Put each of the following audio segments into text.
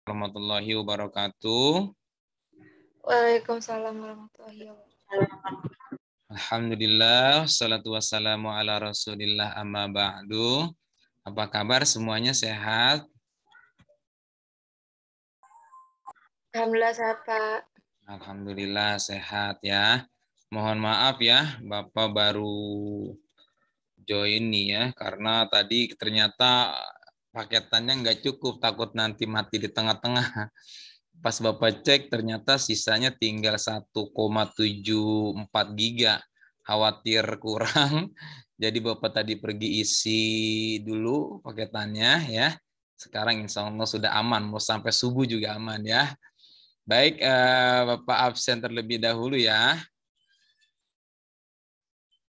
Warahmatullahi wabarakatuh. Waalaikumsalam warahmatullahi wabarakatuh. Alhamdulillah, wassalatu wassalamu ala rasulillah amma ba'du. Apa kabar semuanya, sehat? Alhamdulillah sehat, Pak. Alhamdulillah sehat ya. Mohon maaf ya, Bapak baru join nih ya, karena tadi ternyata paketannya nggak cukup, takut nanti mati di tengah-tengah. Pas Bapak cek ternyata sisanya tinggal 1,74 giga. Khawatir kurang. Jadi Bapak tadi pergi isi dulu paketannya ya. Sekarang insya Allah sudah aman. Mau sampai subuh juga aman ya. Baik, Bapak absen terlebih dahulu ya.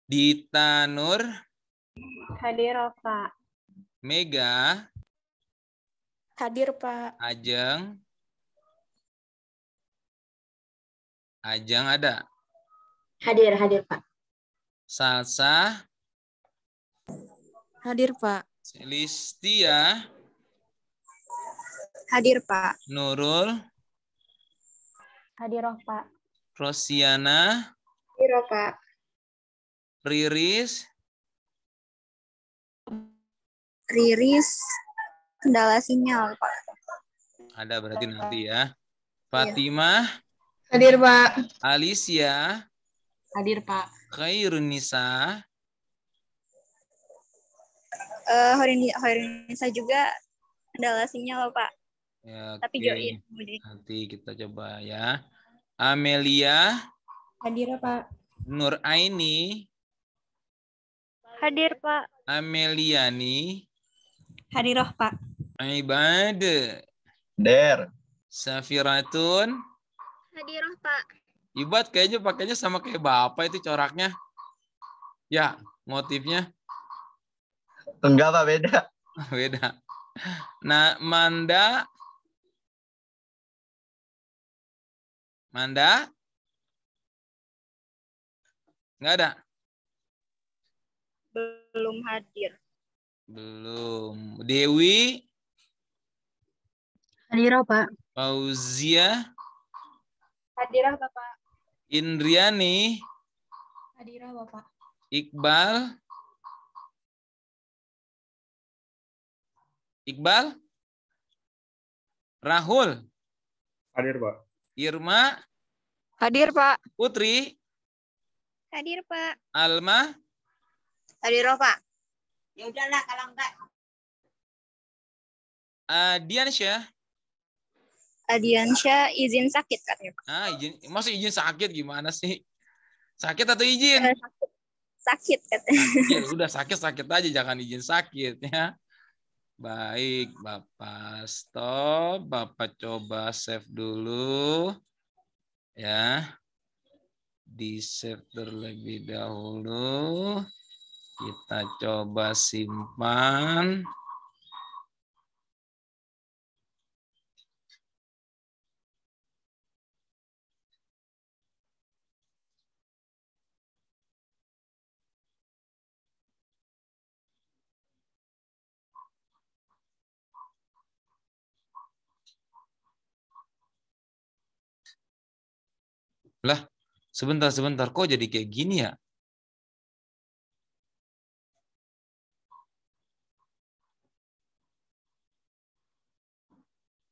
Dita Nur. Hadir, Pak. Mega. Hadir, Pak. Ajeng. Ajeng ada? Hadir, Pak. Salsa. Hadir, Pak. Listia. Hadir, Pak. Nurul. Hadir, Pak. Rosiana. Hadir, Pak. Riris. Riris, kendala sinyal, Pak. Ada berarti nanti ya. Fatimah. Hadir, Pak. Alicia. Hadir, Pak. Khairunisa. Hoirinisa juga kendala sinyal, Pak. Ya, Tapi oke. join. Nanti kita coba ya. Amelia. Hadir, Pak. Nur Aini. Hadir, Pak. Ameliani. Hadir, Pak. Ibad. Der. Safiratun. Hadir, Pak. Ibad kayaknya pakainya sama kayak Bapak itu coraknya. Ya, motifnya. Enggak, Pak, beda. Beda. Nah, Manda. Manda? Enggak ada? Belum hadir. Belum. Dewi? Hadir, Pak. Fauzia? Hadir, Bapak. Indriani? Hadir, Bapak. Iqbal? Iqbal? Rahul? Hadir, Pak. Irma? Hadir, Pak. Putri? Hadir, Pak. Alma? Hadir, Pak. Ya udahlah, kalau enggak. Diansyah? Adiansyah izin sakit, katanya, Pak. Masih izin sakit gimana sih? Sakit atau izin? Sakit, katanya. Ya udah sakit aja, jangan izin sakit ya. Baik, Bapak stop. Bapak coba save dulu. Ya. Di save terlebih dahulu. Kita coba simpan. Lah, sebentar. Kok jadi kayak gini ya?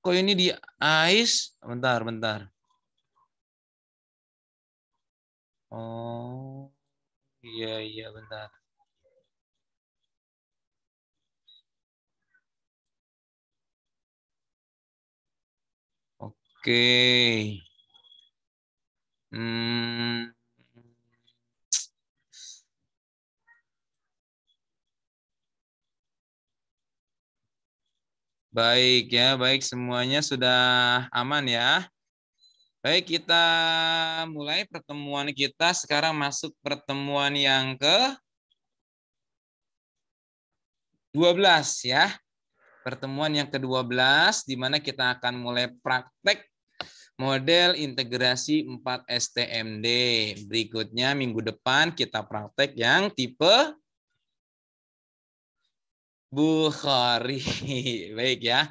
Kok ini di AIS? Bentar. Oh, iya, bentar. Oke. Baik ya, baik semuanya sudah aman ya. Baik, kita mulai pertemuan kita. Sekarang masuk pertemuan yang ke-12 ya. Pertemuan yang ke-12 di mana kita akan mulai praktek model integrasi 4 STMD. Berikutnya minggu depan kita praktek yang tipe Bukhari. Baik ya.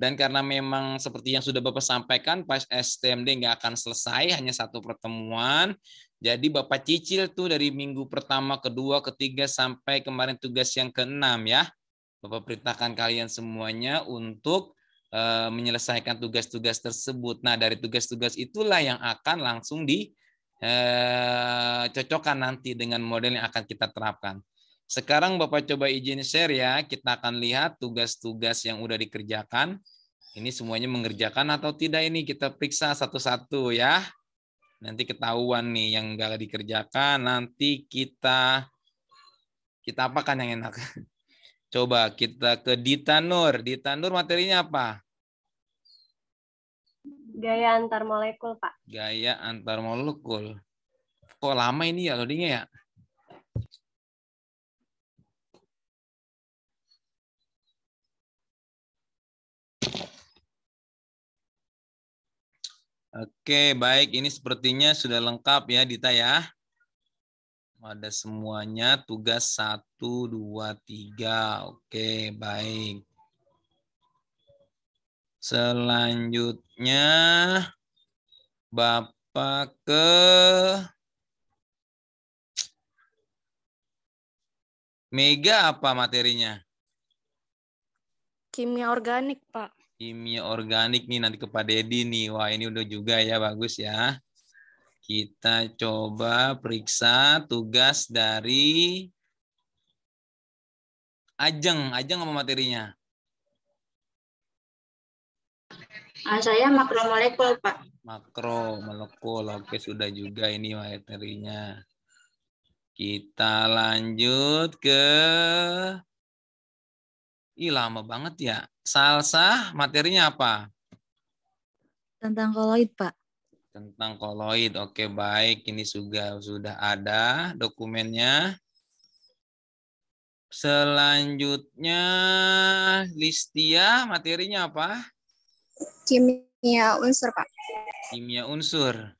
Dan karena memang seperti yang sudah Bapak sampaikan, pas STMD nggak akan selesai, hanya satu pertemuan. Jadi Bapak cicil tuh dari minggu pertama, kedua, ketiga, sampai kemarin tugas yang ke-6 ya. Bapak perintahkan kalian semuanya untuk menyelesaikan tugas-tugas tersebut. Nah, dari tugas-tugas itulah yang akan langsung dicocokkan nanti dengan model yang akan kita terapkan. Sekarang Bapak coba izin share ya, kita akan lihat tugas-tugas yang udah dikerjakan. Ini semuanya mengerjakan atau tidak, ini kita periksa satu-satu ya. Nanti ketahuan nih yang enggak dikerjakan, nanti kita apakan yang enak. Coba kita ke Dita Nur. Dita Nur materinya apa? Gaya antar molekul, Pak. Gaya antar molekul. Kok lama ini ya loadingnya ya? Oke, baik. Ini sepertinya sudah lengkap ya, Dita ya. Ada semuanya, tugas 1, 2, 3. Oke, baik. Selanjutnya, Bapak ke Mega apa materinya? Kimia organik, Pak. Kimia organik nih nanti ke Pak Dedi nih. Wah, ini udah juga ya, bagus ya. Kita coba periksa tugas dari Ajeng. Ajeng apa materinya? Saya makromolekul, Pak. Makromolekul. Oke, sudah juga ini materinya. Kita lanjut ke lama banget ya. Salsa materinya apa? Tentang koloid, Pak. Tentang koloid. Oke, baik. Ini sudah ada dokumennya. Selanjutnya Listia materinya apa? Kimia unsur, Pak. Kimia unsur.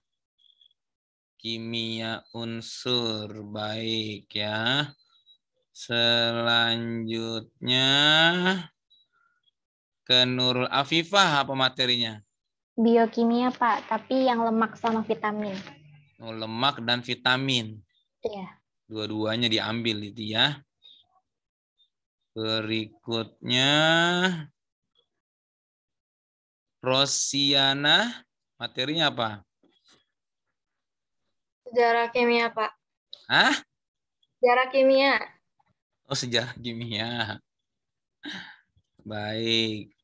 Kimia unsur. Baik ya. Selanjutnya ke Nurul Afifah apa materinya? Biokimia, Pak, tapi yang lemak sama vitamin. Oh, lemak dan vitamin. Iya. Dua-duanya diambil itu ya. Berikutnya Rosiana, materinya apa? Sejarah kimia, Pak. Hah? Sejarah kimia. Oh, sejarah kimia. Baik.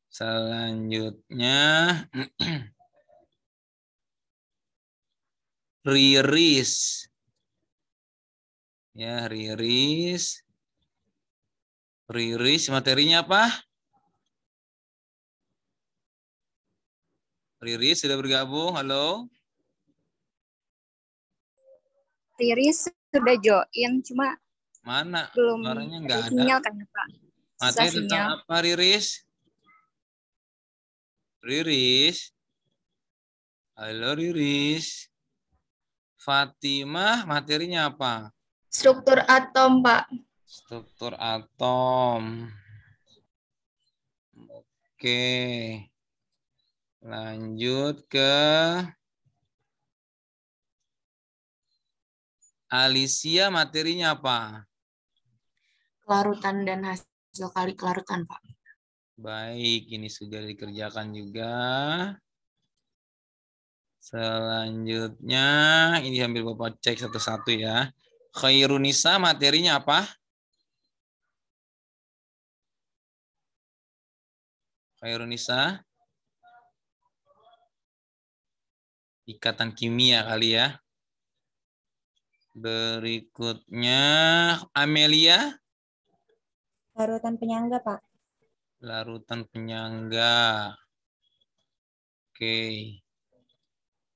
Selanjutnya Riris. Ya, Riris. Riris materinya apa? Riris sudah bergabung. Halo. Riris sudah join, cuma Mana? belum Suaranya nggak ada. sinyal kan, Pak. Susah Materi tentang sinyal. apa, Riris? Riris. Halo, Riris. Fatimah, materinya apa? Struktur atom, Pak. Struktur atom. Oke. Lanjut ke Alicia, materinya apa? Kelarutan dan hasil kali kelarutan, Pak. Baik, ini sudah dikerjakan juga. Selanjutnya, ini sambil Bapak cek satu-satu ya. Khairunisa, materinya apa? Khairunisa? Ikatan kimia kali ya. Berikutnya, Amelia. Larutan penyangga, Pak. Larutan penyangga. Oke.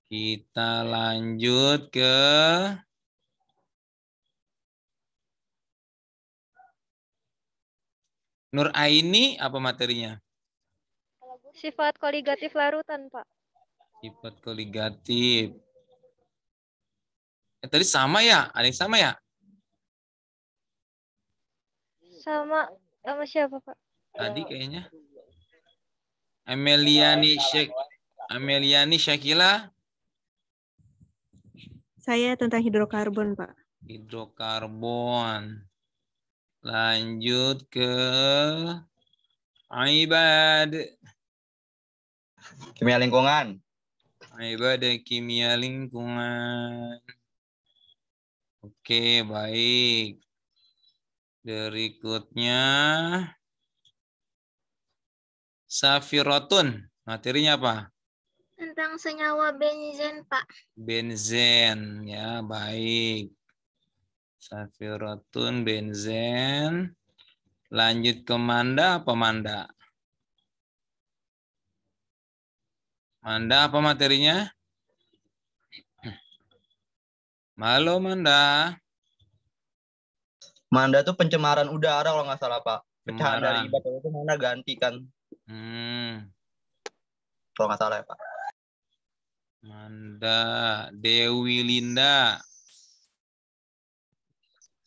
Kita lanjut ke Nur Aini, apa materinya? Sifat koligatif larutan, Pak. Sifat koligatif. Tadi sama ya? Ada yang sama ya? Sama siapa, Pak? Tadi kayaknya. Ameliani Syakila. Saya tentang hidrokarbon, Pak. Hidrokarbon. Lanjut ke Aibad. Kimia lingkungan. Aibad kimia lingkungan. Oke, baik. Berikutnya Safirotun. Materinya apa? Tentang senyawa benzen, Pak. Benzen, ya, baik. Safirotun, benzen. Lanjut ke Manda apa Manda? Manda apa materinya? Halo Manda. Manda tuh pencemaran udara kalau nggak salah, Pak. Pecahan dari Pencemaran. batu itu mana ganti kan? Kalau nggak salah ya, Pak. Manda. Dewi Linda.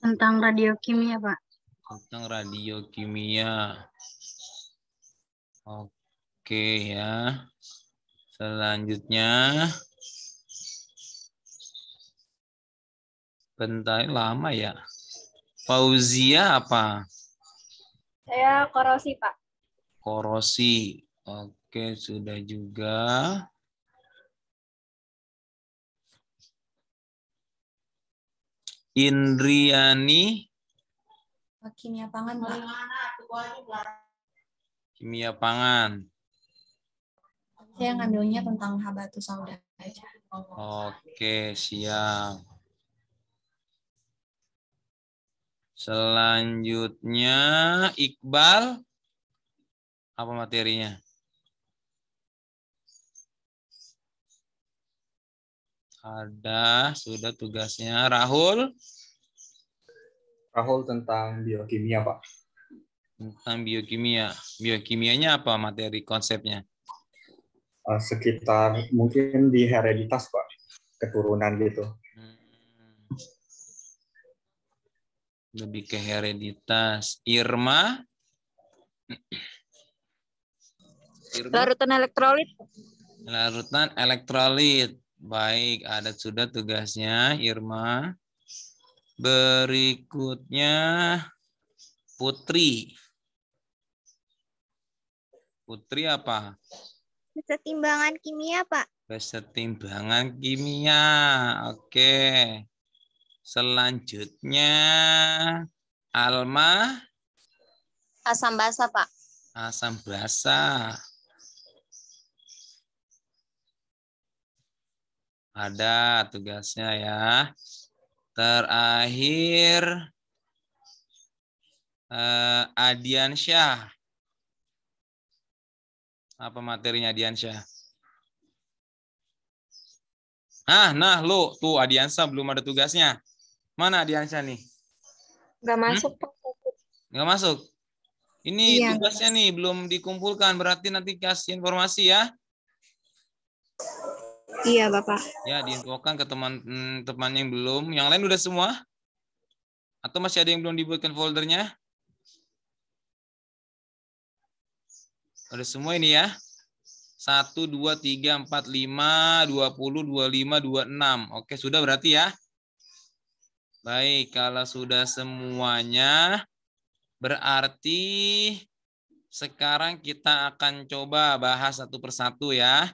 Tentang radiokimia, Pak. Tentang radiokimia. Oke ya. Selanjutnya. Bentar, lama ya. Fauzia apa? Saya korosi, Pak. Korosi. Oke, sudah juga. Indriani. Kimia pangan, Pak. Kimia pangan. Saya ngambilnya tentang habatus sauda aja. Oke, siap. Selanjutnya Iqbal. Apa materinya? Ada, sudah tugasnya. Rahul. Rahul tentang biokimia, Pak. Tentang biokimia. Biokimianya apa materi konsepnya? Sekitar mungkin di hereditas, Pak. Keturunan gitu. Lebih ke hereditas. Irma. Larutan elektrolit. Larutan elektrolit. Baik, ada sudah tugasnya Irma. Berikutnya Putri. Putri apa? Kesetimbangan kimia, Pak. Kesetimbangan kimia. Oke. Selanjutnya Alma. Asam basa, Pak. Asam basa. Ada tugasnya ya. Terakhir Adiansyah. Apa materinya Adiansyah? Nah, lu tuh Adiansyah belum ada tugasnya. Mana Adiansyah nih? Nggak masuk, Pak. Nggak masuk. Ini Iya. tugasnya nih belum dikumpulkan. Berarti nanti kasih informasi ya. Iya, Bapak. Ya, diinfokan ke teman-teman yang belum. Yang lain udah semua? Atau masih ada yang belum dibuatkan foldernya? Udah semua ini ya. 1, 2, 3, 4, 5, 20, 25, 26. Oke, sudah berarti ya. Baik, kalau sudah semuanya, berarti sekarang kita akan coba bahas satu persatu ya.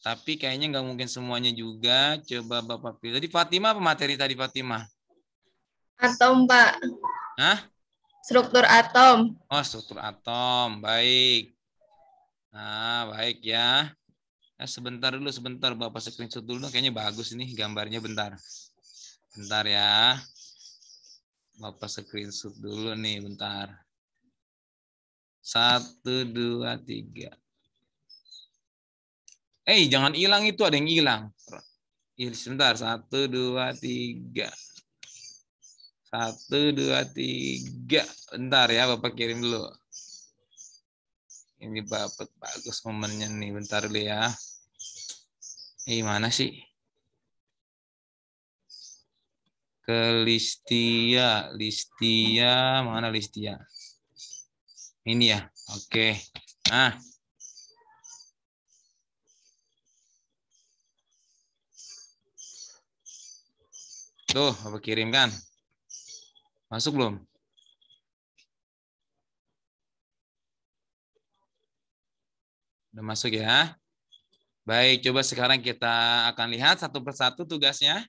Tapi kayaknya nggak mungkin semuanya juga. Coba Bapak pilih. Tadi Fatimah apa materi tadi Fatimah? Atom, Pak. Hah? Struktur atom. Oh, struktur atom. Baik. Nah, baik ya. Sebentar dulu, sebentar. Bapak screenshot dulu. Kayaknya bagus nih gambarnya. Bentar. Bentar ya. Bapak screenshot dulu nih. Bentar. 1, 2, 3. Jangan hilang itu. Ada yang hilang. Sebentar. 1, 2, 3. 1, 2, 3. Bentar ya. Bapak kirim dulu. Ini Bapak bagus momennya nih. Bentar dulu ya. Mana sih? Ke Listia. Listia. Mana Listia? Ini ya. Oke. Nah. Tuh, Bapak kirimkan. Masuk belum? Udah masuk ya? Baik, coba sekarang kita akan lihat satu persatu tugasnya.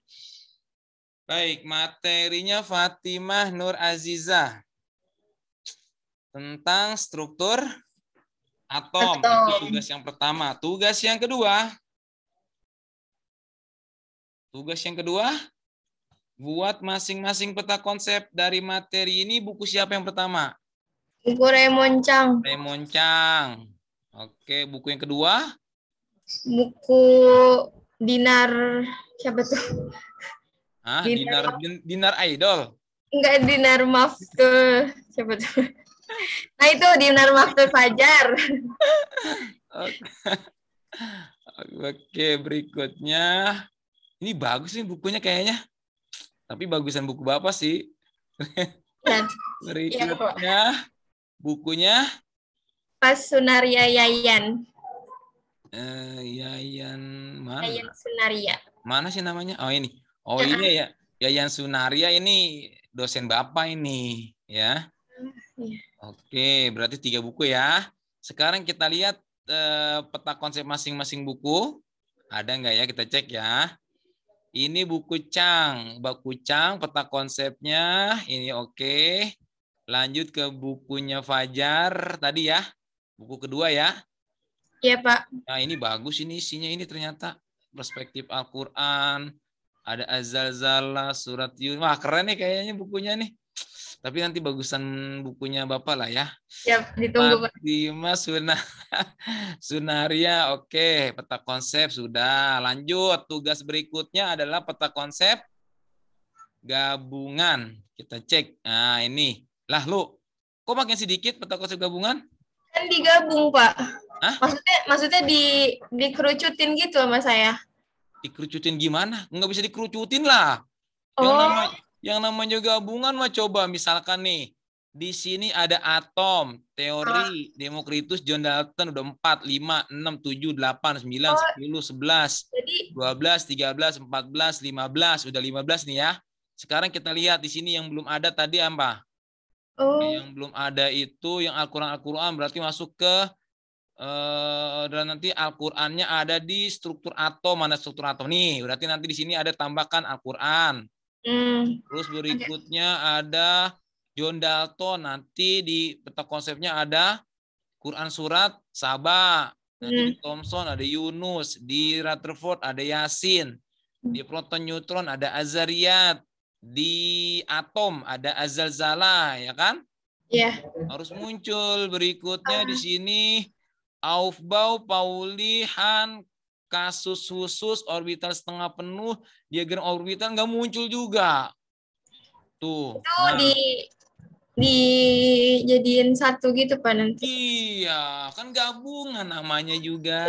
Baik, materinya Fatimah Nur Azizah. Tentang struktur atom. Itu tugas yang pertama. Tugas yang kedua. Buat masing-masing peta konsep dari materi ini. Buku siapa yang pertama? Buku Raymond Chang. Raymond Chang. Oke, buku yang kedua? Buku Dinar, siapa tuh? Hah? Dinar Idol? Enggak, Dinar Maftul. Siapa tuh? Nah itu Dinar Maftul Fajar. Oke, berikutnya. Ini bagus nih bukunya kayaknya. Tapi bagusan buku Bapak sih. Berikutnya, bukunya? Pas Sunaria Yayan. Yayan mana? Yayan Sunaria. Mana sih namanya? Oh ini. Oh ini ya. Yayan Sunaria ini dosen Bapak ini. Ya. Oke, berarti 3 buku ya. Sekarang kita lihat peta konsep masing-masing buku. Ada nggak ya? Kita cek ya. Ini buku Chang. Buku Chang, peta konsepnya. Ini oke. Lanjut ke bukunya Fajar tadi ya. Buku kedua ya. Iya, Pak. Nah, ini bagus ini isinya ini ternyata. Perspektif Al-Quran. Ada Az-Zalzalah, Surat Yunus. Wah, keren nih kayaknya bukunya nih. Tapi nanti bagusan bukunya Bapak lah ya. Siap, ditunggu, Pak. Fatimah Sunaria, oke. Peta konsep sudah. Lanjut. Tugas berikutnya adalah peta konsep gabungan. Kita cek. Nah, ini. Lah, lu. Kok makin sedikit peta konsep gabungan? Kan digabung, Pak. Hah? Maksudnya dikerucutin gitu sama saya. Dikerucutin gimana? Nggak bisa dikerucutin lah. Yang namanya gabungan mah coba misalkan nih. Di sini ada atom, teori, Demokritus, John Dalton udah 4, 5, 6, 7, 8, 9, 10, 11, 12, 13, 14, 15. Udah 15 nih ya. Sekarang kita lihat di sini yang belum ada tadi apa? Yang belum ada itu yang Al-Quran berarti masuk ke dan nanti Al-Qur'annya ada di struktur atom. Mana struktur atom nih? Berarti nanti di sini ada tambahkan Al-Qur'an. Terus berikutnya ada John Dalton. Nanti di peta konsepnya ada Quran surat Saba. Nanti di Thomson ada Yunus. Di Rutherford ada Yasin. Di proton neutron ada Azariyat. Di atom ada Az-Zalzalah, ya kan? Iya. Harus muncul. Berikutnya di sini Aufbau, Pauli, Han, kasus khusus, orbital setengah penuh, diagram orbital nggak muncul juga. Tuh. Itu dijadiin satu gitu, Pak, nanti. Iya, kan gabungan namanya juga,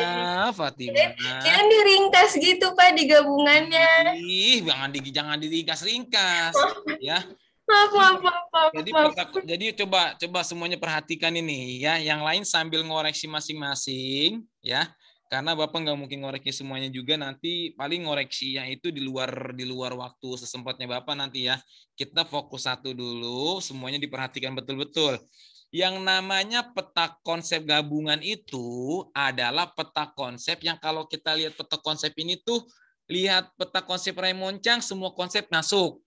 Fatimah. Kan diringkas gitu, Pak, di gabungannya. Ih, jangan diringkas-ringkas, ya. Maaf. Jadi coba semuanya perhatikan ini ya. Yang lain sambil ngoreksi masing-masing ya. Karena Bapak nggak mungkin ngoreksi semuanya juga, nanti paling ngoreksinya itu di luar waktu sesempatnya Bapak nanti ya. Kita fokus satu dulu, semuanya diperhatikan betul-betul. Yang namanya peta konsep gabungan itu adalah peta konsep yang kalau kita lihat peta konsep ini tuh, lihat peta konsep Raymond Chang, semua konsep masuk.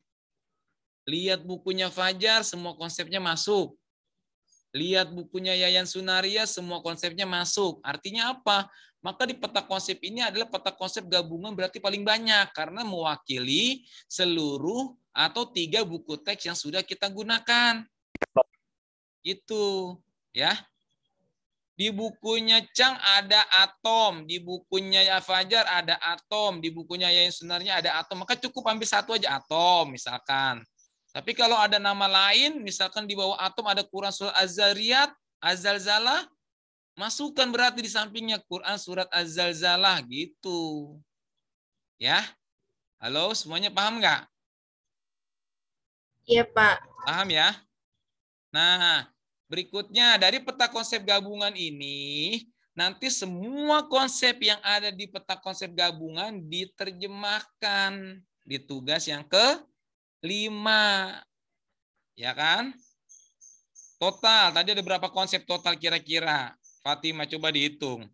Lihat bukunya Fajar, semua konsepnya masuk. Lihat bukunya Yayan Sunaria, semua konsepnya masuk. Artinya apa? Maka di peta konsep ini adalah peta konsep gabungan berarti paling banyak. Karena mewakili seluruh atau 3 buku teks yang sudah kita gunakan. Gitu. Ya. Di bukunya Chang ada atom. Di bukunya Fajar ada atom. Di bukunya Yayan Sunaria ada atom. Maka cukup ambil satu aja atom misalkan. Tapi kalau ada nama lain, misalkan di bawah atom ada Quran surat Az-Zariyat, Az-Zalzalah, masukkan berarti di sampingnya Quran surat Az-Zalzalah gitu. Ya. Halo, semuanya paham nggak? Iya, Pak. Paham ya? Nah, berikutnya dari peta konsep gabungan ini, nanti semua konsep yang ada di peta konsep gabungan diterjemahkan di tugas yang 5. Ya kan? Total, tadi ada berapa konsep total kira-kira? Fatima coba dihitung.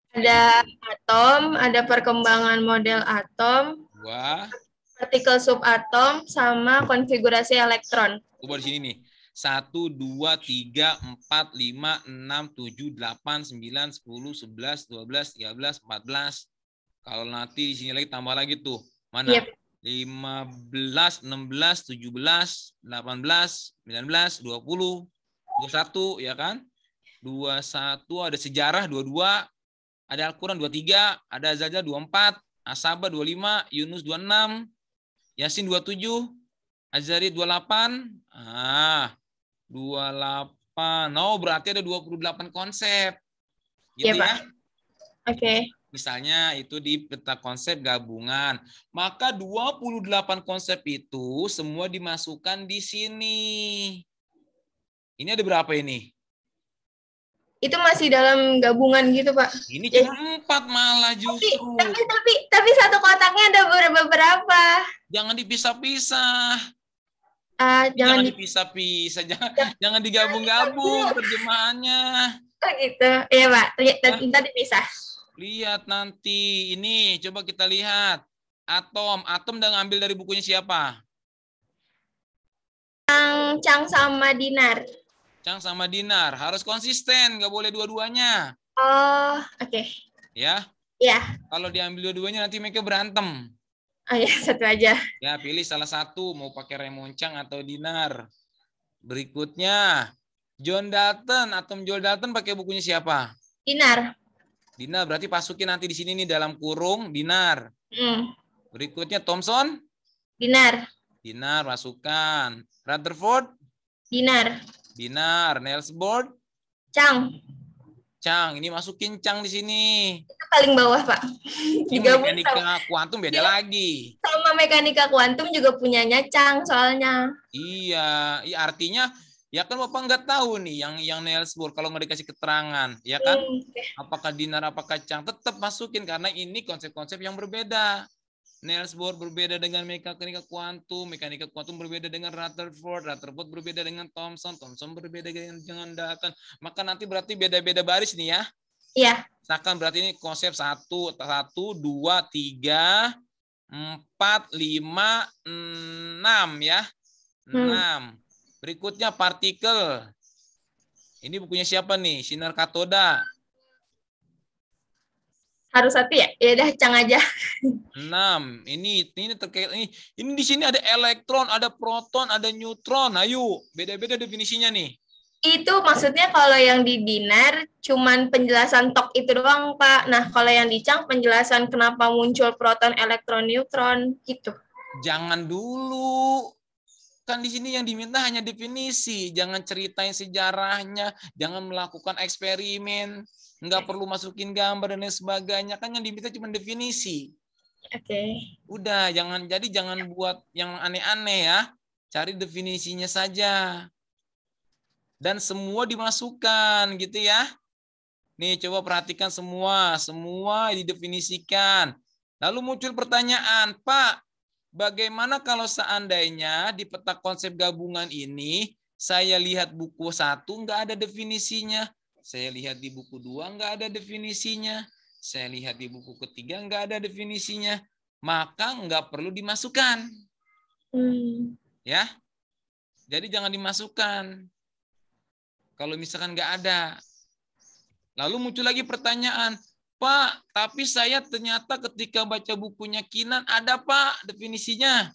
Ada atom, ada perkembangan model atom, 2. partikel subatom, sama konfigurasi elektron. Coba di sini nih. 1, 2, 3, 4, 5, 6, 7, 8, 9, 10, 11, 12, 13, 14. Kalau nanti di sini lagi tambah lagi tuh. Mana? Yep. 15, 16, 17, 18, 19, 20, 21, ya kan? 21, ada sejarah 22, ada Al-Quran 23, ada Zajah 24, Asaba 25, Yunus 26, Yasin 27, Azari 28, 28. Oh, berarti ada 28 konsep. Gitu Iya, Pak. ya. Oke. Misalnya itu di peta konsep gabungan. Maka 28 konsep itu semua dimasukkan di sini. Ini ada berapa ini? Itu masih dalam gabungan gitu, Pak. Ini cuma 4 malah justru. Tapi satu kotaknya ada beberapa. Jangan dipisah-pisah. Jangan Jangan dipisah-pisah. Jangan digabung-gabung terjemahannya. Oh gitu. Iya, Pak. Ntar dipisah. Lihat nanti. Ini coba kita lihat. Atom. Atom udah ngambil dari bukunya siapa? Chang sama Dinar. Chang sama Dinar. Harus konsisten. Nggak boleh dua-duanya. Oh, oke. Ya. Iya. Kalau diambil dua-duanya nanti mereka berantem. Oh ya, satu aja. Ya, pilih salah satu. Mau pakai Raymond Chang atau Dinar. Berikutnya. John Dalton. Atom John Dalton pakai bukunya siapa? Dinar. Dinar berarti masukin nanti di sini nih dalam kurung Dinar. Berikutnya Thomson. Dinar. Dinar masukkan. Rutherford. Dinar. Dinar. Niels Bohr. Chang. Chang. Ini masukin Chang di sini. Itu paling bawah, Pak. Ini Juga mekanika kuantum beda lagi. sama mekanika kuantum juga punyanya Chang soalnya. Iya. Artinya ya kan Bapak nggak tahu nih yang Niels Bohr kalau nggak dikasih keterangan, ya kan? Apakah Dinar, apakah Chang, tetap masukin karena ini konsep-konsep yang berbeda. Niels Bohr berbeda dengan mekanika kuantum berbeda dengan Rutherford berbeda dengan Thomson berbeda dengan Dalton. Maka nanti berarti beda-beda baris nih ya. Iya. Misalkan berarti ini konsep 1, 2, 3, 4, 5, 6 ya. 6. Berikutnya partikel. Ini bukunya siapa nih? Sinar katoda. Harus satu ya? Ya udah Chang aja. 6. Ini terkait ini di sini ada elektron, ada proton, ada neutron. Ayo, beda-beda definisinya nih. Itu maksudnya kalau yang di Dinar cuman penjelasan tok itu doang, Pak. Nah, kalau yang di Chang penjelasan kenapa muncul proton, elektron, neutron gitu. Jangan dulu. Kan di sini yang diminta hanya definisi, jangan ceritain sejarahnya, jangan melakukan eksperimen, nggak perlu masukin gambar dan lain sebagainya. Kan yang diminta cuma definisi. Oke. Udah, jangan buat yang aneh-aneh ya. Cari definisinya saja. Dan semua dimasukkan gitu ya. Nih coba perhatikan semua didefinisikan. Lalu muncul pertanyaan, Pak, bagaimana kalau seandainya di peta konsep gabungan ini saya lihat buku 1 nggak ada definisinya, saya lihat di buku 2 nggak ada definisinya, saya lihat di buku ketiga nggak ada definisinya, maka nggak perlu dimasukkan. Ya, jadi jangan dimasukkan. Kalau misalkan nggak ada. Lalu muncul lagi pertanyaan, Pak, tapi saya ternyata ketika baca bukunya Kinan ada Pak definisinya.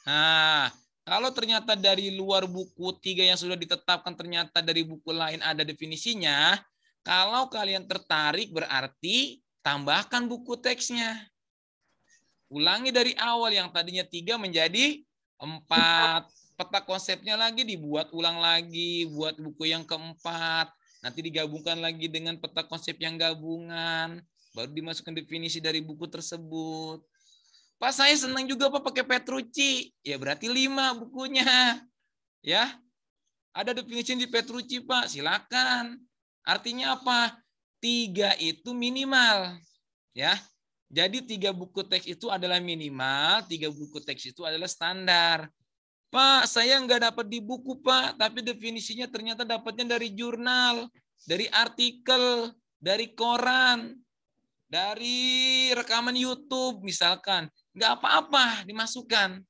Nah, kalau ternyata dari luar buku 3 yang sudah ditetapkan ternyata dari buku lain ada definisinya, kalau kalian tertarik berarti tambahkan buku teksnya. Ulangi dari awal yang tadinya 3 menjadi 4. Peta konsepnya lagi dibuat ulang lagi, buat buku yang keempat. Nanti digabungkan lagi dengan peta konsep yang gabungan. Baru dimasukkan definisi dari buku tersebut. Pak, saya senang juga Pak pakai Petrucci. Ya berarti 5 bukunya. Ya, ada definisi di Petrucci Pak, silakan. Artinya apa? 3 itu minimal. Ya, Jadi 3 buku teks itu adalah minimal, 3 buku teks itu adalah standar. Pak, saya nggak dapat di buku, Pak, tapi definisinya ternyata dapatnya dari jurnal, dari artikel, dari koran, dari rekaman YouTube misalkan. Nggak apa-apa dimasukkan.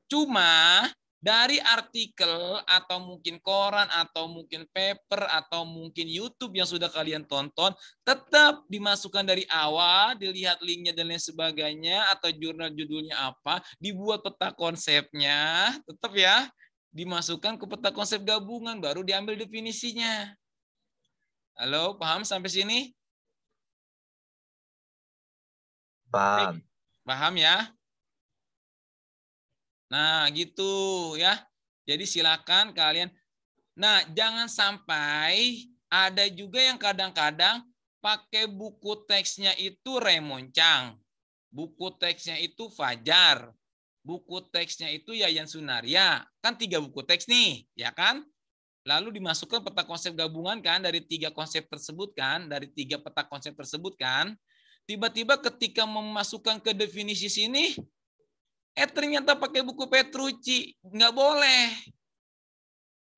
Cuma dari artikel atau mungkin koran atau mungkin paper atau mungkin YouTube yang sudah kalian tonton, tetap dimasukkan dari awal, dilihat linknya dan lain sebagainya, atau jurnal judulnya apa, dibuat peta konsepnya, tetap ya, dimasukkan ke peta konsep gabungan, baru diambil definisinya. Halo, paham sampai sini? Paham. Paham ya? Nah, gitu ya. Jadi silakan kalian. Nah, jangan sampai ada juga yang kadang-kadang pakai buku teksnya itu Remoncang. Buku teksnya itu Fajar. Buku teksnya itu Yayan Sunaria. Kan 3 buku teks nih, ya kan? Lalu dimasukkan peta konsep gabungan kan dari 3 konsep tersebut kan, dari 3 peta konsep tersebut kan. Tiba-tiba ketika memasukkan ke definisi sini, ternyata pakai buku Petrucci. Nggak boleh.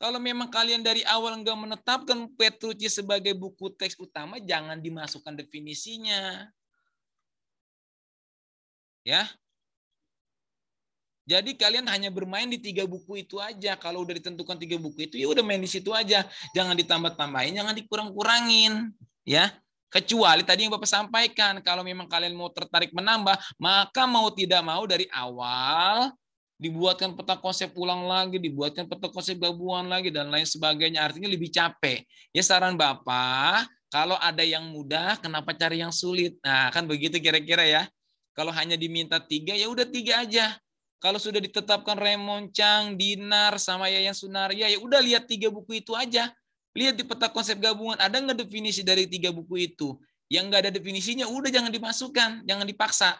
Kalau memang kalian dari awal nggak menetapkan Petrucci sebagai buku teks utama, jangan dimasukkan definisinya. Ya. Jadi kalian hanya bermain di 3 buku itu aja. Kalau udah ditentukan 3 buku itu, ya udah main di situ aja. Jangan ditambah-tambahin, jangan dikurang-kurangin. Ya. Kecuali tadi yang Bapak sampaikan, kalau memang kalian mau tertarik menambah, maka mau tidak mau dari awal dibuatkan peta konsep ulang lagi, dibuatkan peta konsep gabungan lagi, dan lain sebagainya. Artinya lebih capek. Ya saran Bapak, kalau ada yang mudah, kenapa cari yang sulit? Nah, kan begitu kira-kira ya. Kalau hanya diminta 3, ya udah 3 aja. Kalau sudah ditetapkan Remoncang, Dinar, sama Yayan Sunaria, ya udah lihat 3 buku itu aja. Lihat di peta konsep gabungan, ada nggak definisi dari 3 buku itu? Yang nggak ada definisinya, udah jangan dimasukkan, jangan dipaksa.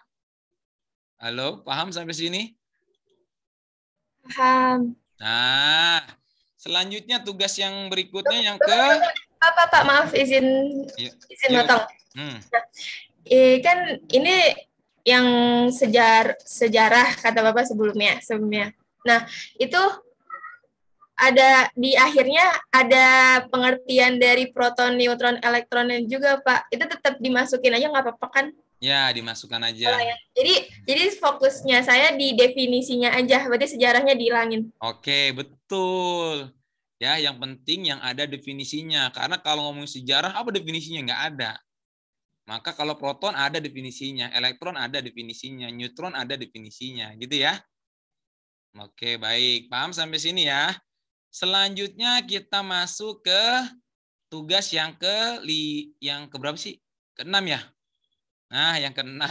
Halo, paham sampai sini? Paham. Nah, selanjutnya tugas yang berikutnya yang ke... Pak, maaf, izin potong. Kan ini yang sejarah kata Bapak sebelumnya. Nah, itu ada di akhirnya ada pengertian dari proton, neutron, elektronnya juga, Pak. Itu tetap dimasukin aja nggak apa-apa kan? Ya, dimasukkan aja. Jadi fokusnya saya di definisinya aja, berarti sejarahnya dihilangin. Oke, betul. Ya, yang penting yang ada definisinya. Karena kalau ngomong sejarah, apa definisinya? Nggak ada. Maka kalau proton ada definisinya, elektron ada definisinya, neutron ada definisinya, gitu ya. Oke, baik. Paham sampai sini ya? Selanjutnya kita masuk ke tugas yang berapa sih? Ke-6 ya? Nah, yang ke-6.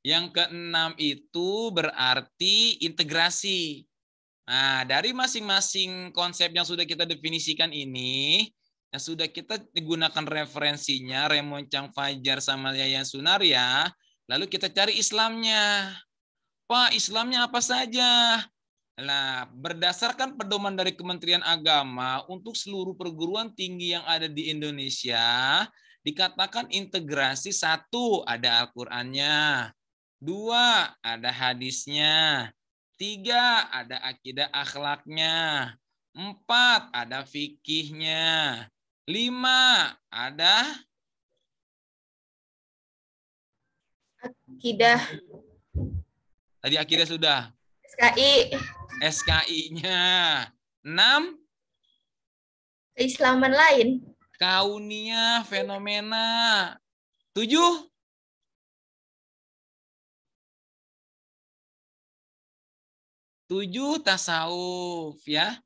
Yang ke-6 itu berarti integrasi. Nah, dari masing-masing konsep yang sudah kita definisikan ini, yang sudah kita gunakan referensinya, Remoncang, Fajar, sama Yayan Sunaria, lalu kita cari Islamnya. Pak, Islamnya apa saja? Nah, berdasarkan pedoman dari Kementerian Agama untuk seluruh perguruan tinggi yang ada di Indonesia, dikatakan integrasi 1, ada Al-Qur'annya. 2, ada hadisnya. 3, ada akidah akhlaknya. 4, ada fikihnya. 5, ada akidah. Tadi akidah sudah. SKI-nya. 6, keislaman lain. Kauniyah, fenomena. 7, tasawuf ya.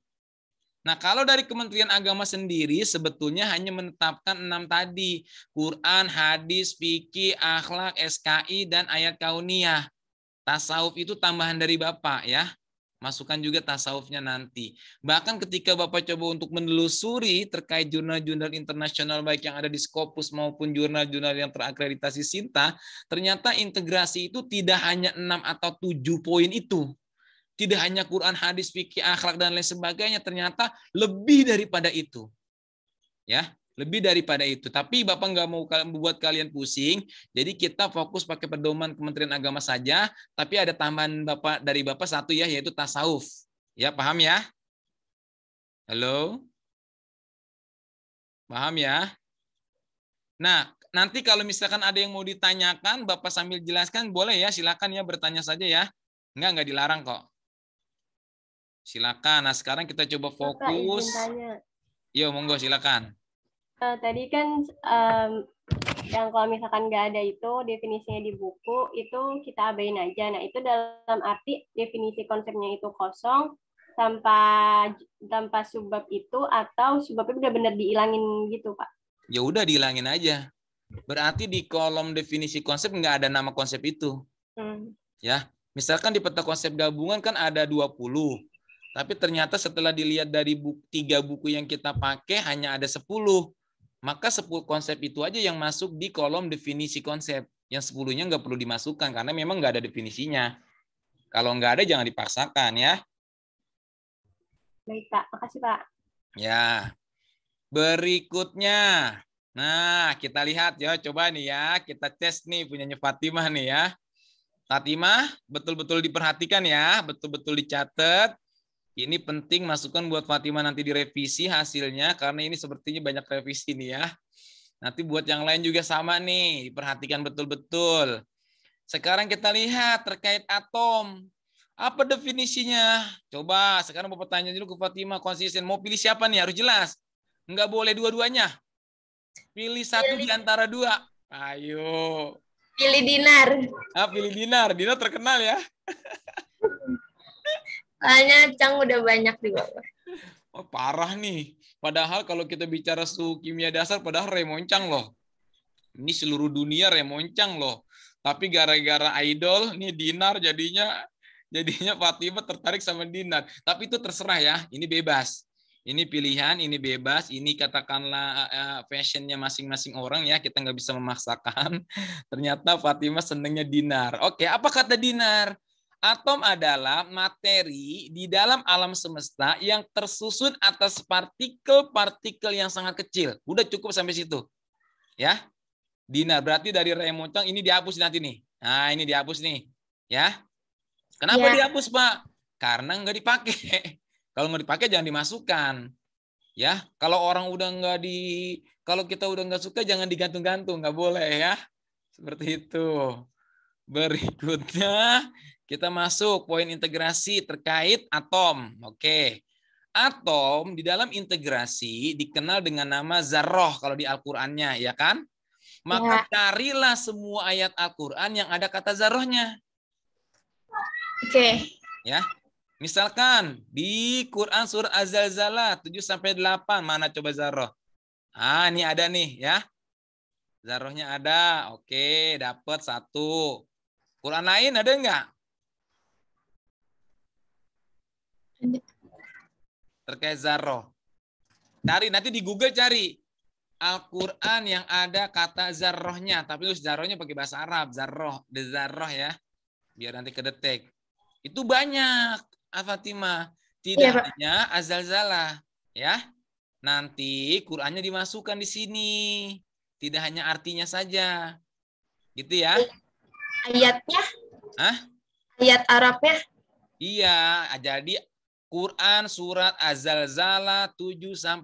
Nah, kalau dari Kementerian Agama sendiri sebetulnya hanya menetapkan 6 tadi. Quran, hadis, fikih, akhlak, SKI, dan ayat kauniyah. Tasawuf itu tambahan dari Bapak ya. Masukkan juga tasawufnya nanti. Bahkan ketika Bapak coba untuk menelusuri terkait jurnal-jurnal internasional baik yang ada di Scopus maupun jurnal-jurnal yang terakreditasi SINTA, ternyata integrasi itu tidak hanya 6 atau 7 poin itu. Tidak hanya Quran, hadis, fikih, akhlak, dan lain sebagainya. Ternyata lebih daripada itu. Ya, Lebih daripada itu. Tapi Bapak nggak mau buat kalian pusing. Jadi kita fokus pakai pedoman Kementerian Agama saja. Tapi ada tambahan dari Bapak satu ya, yaitu tasawuf. Ya, paham ya? Halo? Paham ya? Nah, nanti kalau misalkan ada yang mau ditanyakan, Bapak sambil jelaskan, boleh ya, silakan ya, bertanya saja ya. Nggak dilarang kok. Silakan. Nah, sekarang kita coba fokus. Yo, monggo silakan. Tadi kan yang kalau misalkan nggak ada itu definisinya di buku itu kita abain aja. Nah itu dalam arti definisi konsepnya itu kosong tanpa subbab itu atau subbabnya benar-benar dihilangin gitu Pak? Ya udah dihilangin aja. Berarti di kolom definisi konsep nggak ada nama konsep itu. Ya, misalkan di peta konsep gabungan kan ada 20. Tapi ternyata setelah dilihat dari 3 buku yang kita pakai hanya ada 10. Maka 10 konsep itu aja yang masuk di kolom definisi konsep. Yang 10-nya nggak perlu dimasukkan karena memang nggak ada definisinya. Kalau nggak ada jangan dipaksakan ya. Baik Pak, makasih Pak. Ya, berikutnya. Nah, kita lihat ya, coba nih ya. Kita tes nih punyanya Fatimah nih ya. Fatimah, betul-betul diperhatikan ya. Betul-betul dicatat. Ini penting masukan buat Fatimah nanti direvisi hasilnya karena ini sepertinya banyak revisi nih ya. Nanti buat yang lain juga sama nih, perhatikan betul-betul. Sekarang kita lihat terkait atom. Apa definisinya? Coba sekarang Bapak tanya dulu ke Fatimah konsisten. Mau pilih siapa nih? Harus jelas. Enggak boleh dua-duanya. Pilih satu di antara 2. Ayo. Pilih Dinar. Pilih Dinar. Dinar terkenal ya. Soalnya Cang udah banyak di bawah. Oh, parah nih. Padahal kalau kita bicara suhu kimia dasar, padahal remoncang loh. Ini seluruh dunia remoncang loh. Tapi gara-gara idol, nih Dinar jadinya Fatimah tertarik sama Dinar. Tapi itu terserah ya, ini bebas. Ini pilihan, ini bebas. Ini katakanlah fashionnya masing-masing orang ya. Kita nggak bisa memaksakan. Ternyata Fatimah senengnya Dinar. Oke, apa kata Dinar? Atom adalah materi di dalam alam semesta yang tersusun atas partikel-partikel yang sangat kecil. Udah cukup sampai situ. Ya. Dinar, berarti dari remoncang ini dihapus nanti nih. Nah, ini dihapus nih. Ya. Kenapa dihapus, Pak? Karena nggak dipakai. Kalau nggak dipakai jangan dimasukkan. Ya. Kalau kita udah nggak suka jangan digantung-gantung. Nggak boleh ya. Seperti itu. Berikutnya kita masuk poin integrasi terkait atom. Oke. Atom di dalam integrasi dikenal dengan nama zarroh kalau di Al-Qur'annya, ya kan? Maka carilah semua ayat Al-Qur'an yang ada kata zarrohnya. Oke. Ya. Misalkan di Quran surah Az-Zalzalah 7-8 mana coba zarroh? Ini ada nih ya. Zarrohnya ada. Oke, dapat 1. Quran lain ada enggak? Terkait zarroh. Cari, nanti di Google cari Al-Quran yang ada kata zarrohnya. Tapi terus zarrohnya pakai bahasa Arab. Zarroh ya. Biar nanti kedetek. Itu banyak, Fatimah. Tidak hanya Az-Zalzalah. Ya. Nanti Qurannya dimasukkan di sini. Tidak hanya artinya saja. Gitu ya. Ayatnya? Hah? Ayat Arabnya? Iya, jadi Quran surat Az-Zalzalah 7-8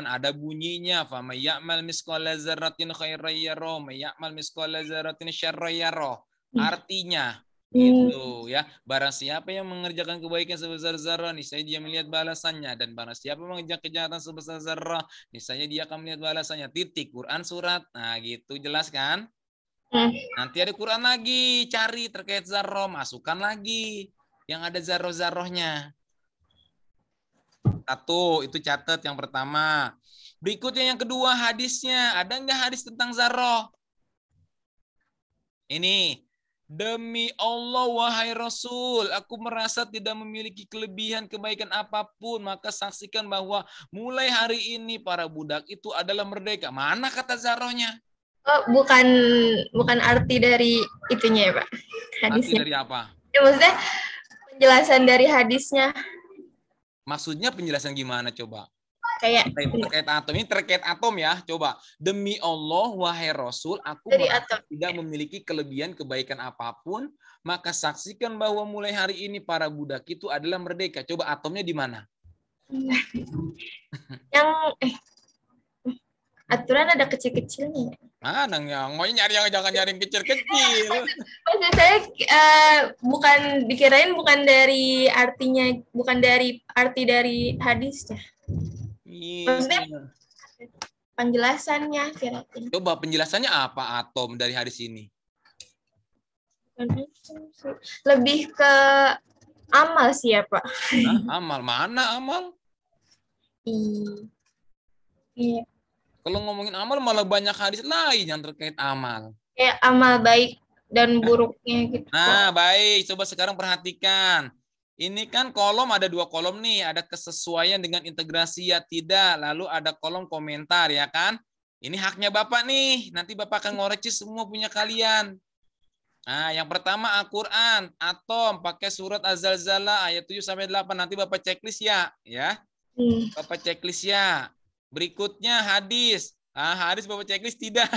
ada bunyinya faman ya'mal misqala dzarratin khairan yarah wa ya'mal misqala dzarratin syarran yarah. Artinya gitu ya. Barang siapa yang mengerjakan kebaikan sebesar zarah, niscaya dia melihat balasannya, dan barang siapa mengerjakan kejahatan sebesar zarah, niscaya dia akan melihat balasannya. Titik. Quran surat. Nah, gitu jelas kan? Nanti ada Quran lagi, cari terkait zarah, masukkan lagi yang ada zarah-zarahnya. 1, itu catat yang pertama. Berikutnya yang kedua, hadisnya. Ada nggak hadis tentang zarah? Ini. Demi Allah, wahai Rasul, aku merasa tidak memiliki kelebihan kebaikan apapun, maka saksikan bahwa mulai hari ini para budak itu adalah merdeka. Mana kata zarahnya? Oh, bukan arti dari itunya ya, Pak. Hadisnya. Arti dari apa? Ya, maksudnya penjelasan dari hadisnya. Maksudnya penjelasan gimana coba? kayak terkait atom. Ini terkait atom ya. Coba, demi Allah wahai Rasul, aku dari merasa atom. tidak memiliki kelebihan kebaikan apapun, maka saksikan bahwa mulai hari ini para budak itu adalah merdeka. Coba atomnya di mana? Yang aturan ada kecil-kecilnya. Mana yang mau nyari yang jangan nyari yang kecil-kecil. Maksud saya bukan dikirain bukan dari artinya, bukan dari arti dari hadisnya. Maksudnya penjelasannya kira-kira. Coba penjelasannya apa atom dari hadis ini? Lebih ke amal sih ya Pak. Hah? Amal mana amal? Iya. Kalau ngomongin amal malah banyak hadis lain yang terkait amal. Kayak amal baik dan buruknya gitu. Nah, baik. Coba sekarang perhatikan. Ini kan kolom ada 2 kolom nih. Ada kesesuaian dengan integrasi ya tidak. Lalu ada kolom komentar ya kan. Ini haknya Bapak nih. Nanti Bapak akan ngoreksi semua punya kalian. Nah, yang pertama Al-Quran. Atom. Pakai surat Az-Zalzalah ayat 7-8. Nanti Bapak checklist ya. Bapak checklist ya. Berikutnya hadis. Hadis Bapak checklist tidak.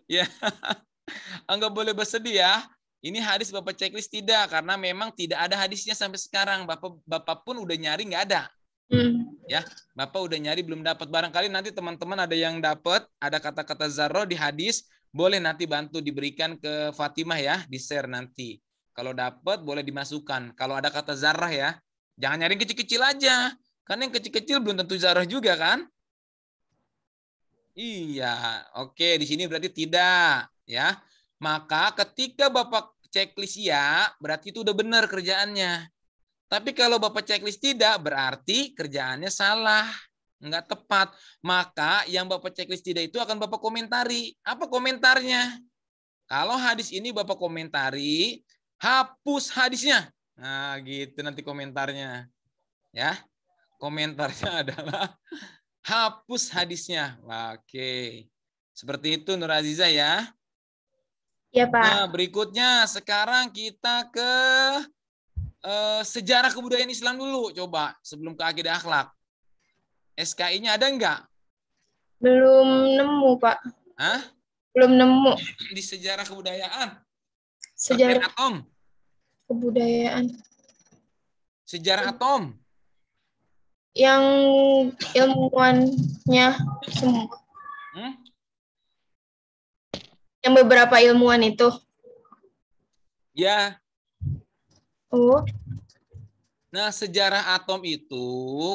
Ya. Enggak boleh bersedih ya. Ini hadis Bapak checklist tidak, karena memang tidak ada hadisnya sampai sekarang. Bapak pun udah nyari nggak ada. Ya, Bapak udah nyari belum dapat. Barangkali nanti teman-teman ada yang dapat, ada kata-kata zarroh di hadis, boleh nanti bantu diberikan ke Fatimah ya, di-share nanti. Kalau dapat boleh dimasukkan. Kalau ada kata zarrah ya, jangan nyari kecil-kecil aja. Karena yang kecil-kecil belum tentu zarrah juga kan? Iya, oke, di sini berarti tidak ya. Maka ketika Bapak checklist ya, berarti itu udah benar kerjaannya. Tapi kalau Bapak checklist tidak, berarti kerjaannya salah, nggak tepat. Maka yang Bapak checklist tidak itu akan Bapak komentari. Apa komentarnya? Kalau hadis ini Bapak komentari, hapus hadisnya. Nah, gitu nanti komentarnya. Ya, komentarnya adalah hapus hadisnya. Oke. Seperti itu Nur Aziza ya. Ya, Pak. Nah, berikutnya sekarang kita ke sejarah kebudayaan Islam dulu. Coba sebelum ke akidah akhlak. SKI-nya ada enggak? Belum nemu, Pak. Hah? Belum nemu. Di sejarah kebudayaan. Sejarah atom. Kebudayaan. Sejarah atom. Yang ilmuwannya semua. Yang beberapa ilmuwan itu. Ya. Oh. Nah, sejarah atom itu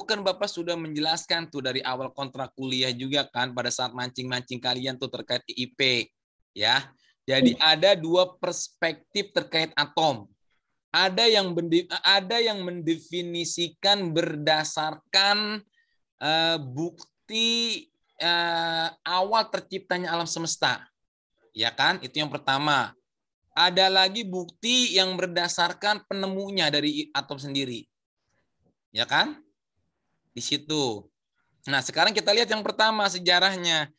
kan Bapak sudah menjelaskan tuh dari awal kontrak kuliah juga kan pada saat mancing-mancing kalian tuh terkait IP, ya. Jadi ada 2 perspektif terkait atom. Ada yang mendefinisikan berdasarkan bukti awal terciptanya alam semesta. Ya kan? Itu yang pertama. Ada lagi bukti yang berdasarkan penemunya dari atom sendiri. Ya kan? Di situ. Nah, sekarang kita lihat yang pertama sejarahnya.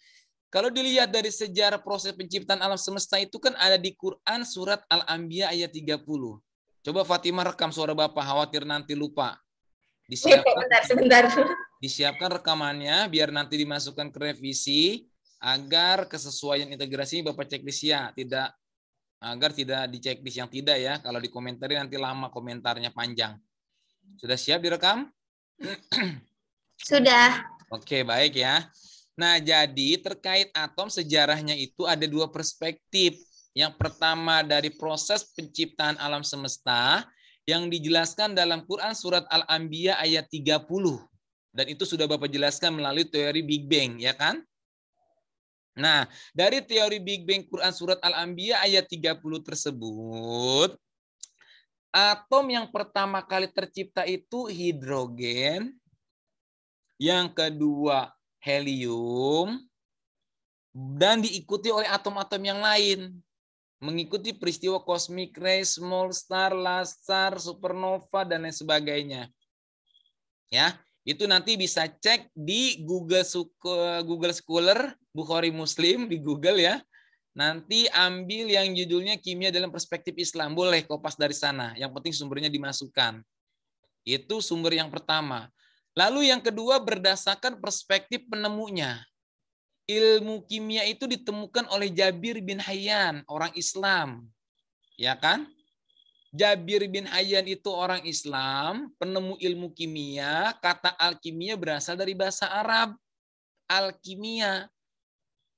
Kalau dilihat dari sejarah proses penciptaan alam semesta itu kan ada di Quran surat Al-Anbiya ayat 30. Coba Fatimah rekam suara Bapak, khawatir nanti lupa. Sebentar. Disiapkan rekamannya biar nanti dimasukkan ke revisi agar kesesuaian integrasi Bapak checklist ya, agar tidak di checklist yang tidak ya. Kalau dikomentari nanti lama komentarnya panjang. Sudah siap direkam? Sudah. Oke, baik ya. Nah, jadi terkait atom sejarahnya itu ada 2 perspektif. Yang pertama dari proses penciptaan alam semesta yang dijelaskan dalam Quran surat Al-Anbiya ayat 30. Dan itu sudah Bapak jelaskan melalui teori Big Bang, ya kan? Nah, dari teori Big Bang Quran surat Al-Anbiya ayat 30 tersebut, atom yang pertama kali tercipta itu hidrogen, yang kedua helium, dan diikuti oleh atom-atom yang lain. Mengikuti peristiwa cosmic ray, small star, large star, supernova, dan lain sebagainya. Ya, itu nanti bisa cek di Google Scholar, Bukhari Muslim di Google ya. Nanti ambil yang judulnya Kimia dalam Perspektif Islam. Boleh kopas dari sana. Yang penting sumbernya dimasukkan. Itu sumber yang pertama. Lalu yang kedua berdasarkan perspektif penemunya. Ilmu kimia itu ditemukan oleh Jabir bin Hayyan, orang Islam. Ya kan? Jabir bin Hayyan itu orang Islam, penemu ilmu kimia. Kata alkimia berasal dari bahasa Arab. Alkimia.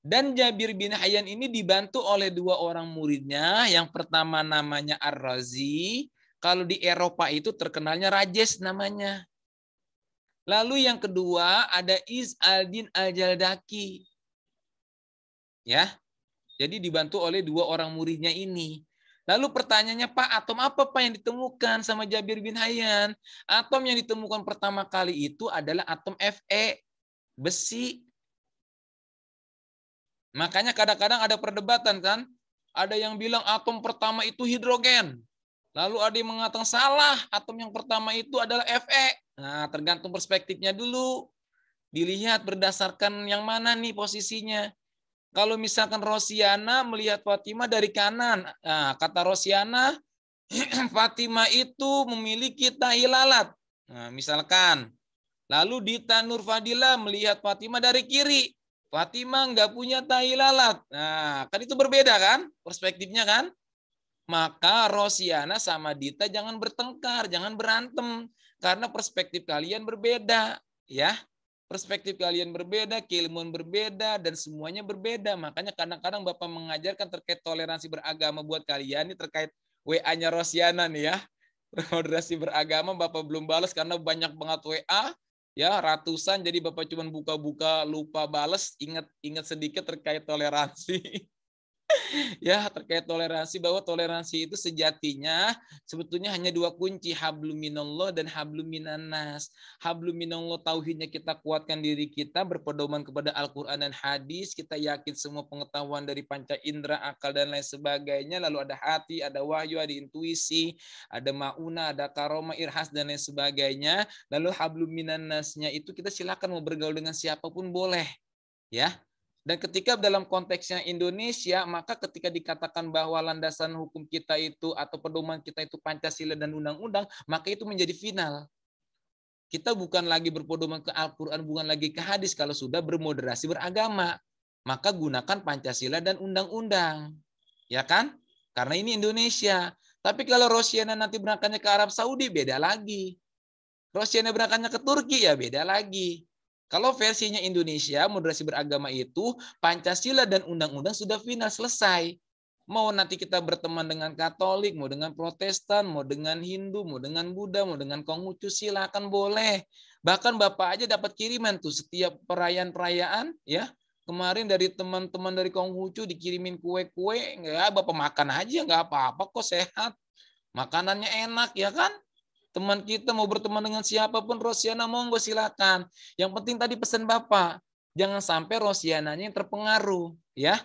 Dan Jabir bin Hayyan ini dibantu oleh dua orang muridnya. Yang pertama namanya Ar-Razi. Kalau di Eropa itu terkenalnya Rajes namanya. Lalu yang kedua ada Iz al-Din al-Jaldaki. Ya. Jadi dibantu oleh dua orang muridnya ini. Lalu pertanyaannya, Pak, atom apa Pak yang ditemukan sama Jabir bin Hayyan? Atom yang ditemukan pertama kali itu adalah atom Fe, besi. Makanya kadang-kadang ada perdebatan kan? Ada yang bilang atom pertama itu hidrogen. Lalu ada yang mengatakan salah, atom yang pertama itu adalah Fe. Nah, tergantung perspektifnya dulu. Dilihat berdasarkan yang mana nih posisinya. Kalau misalkan Rosiana melihat Fatimah dari kanan, nah, kata Rosiana, Fatimah itu memiliki tahi lalat. Nah, misalkan, lalu Dita Nurfadila melihat Fatimah dari kiri, Fatimah nggak punya tahi lalat. Nah, kan itu berbeda kan, perspektifnya kan? Maka Rosiana sama Dita jangan bertengkar, jangan berantem, karena perspektif kalian berbeda, ya. Perspektif kalian berbeda, keilmuan berbeda, dan semuanya berbeda. Makanya kadang-kadang Bapak mengajarkan terkait toleransi beragama buat kalian. Ini terkait WA-nya Rosiana nih ya. Toleransi beragama Bapak belum balas karena banyak banget WA. Ya, ratusan. Jadi Bapak cuma buka-buka lupa balas. Ingat sedikit terkait toleransi. Ya, terkait toleransi, bahwa toleransi itu sejatinya sebetulnya hanya dua kunci, hablum minallah dan hablum minannas. Hablum minallah, tauhidnya kita kuatkan diri kita berpedoman kepada Al-Quran dan hadis, kita yakin semua pengetahuan dari panca indera, akal dan lain sebagainya, lalu ada hati, ada wahyu, ada intuisi, ada mauna, ada karoma, irhas dan lain sebagainya. Lalu hablum minannasnya itu kita silakan mau bergaul dengan siapapun boleh, ya. Dan ketika dalam konteksnya Indonesia, maka ketika dikatakan bahwa landasan hukum kita itu atau pedoman kita itu Pancasila dan undang-undang, maka itu menjadi final. Kita bukan lagi berpedoman ke Al-Quran, bukan lagi ke hadis kalau sudah bermoderasi beragama. Maka gunakan Pancasila dan undang-undang. Ya kan? Karena ini Indonesia. Tapi kalau Rosiana nanti berangkatnya ke Arab Saudi, beda lagi. Rosiana berangkatnya ke Turki, ya beda lagi. Kalau versinya Indonesia, moderasi beragama itu, Pancasila dan undang-undang sudah final, selesai. Mau nanti kita berteman dengan Katolik, mau dengan Protestan, mau dengan Hindu, mau dengan Buddha, mau dengan Konghucu, silakan boleh. Bahkan Bapak aja dapat kiriman tuh setiap perayaan-perayaan, ya. Kemarin dari teman-teman dari Konghucu dikirimin kue-kue, nggak, Bapak makan aja, nggak apa-apa kok, sehat. Makanannya enak, ya kan? Teman kita mau berteman dengan siapapun, Rosiana monggo silakan. Yang penting tadi pesan Bapak, jangan sampai Rosiananya yang terpengaruh, ya.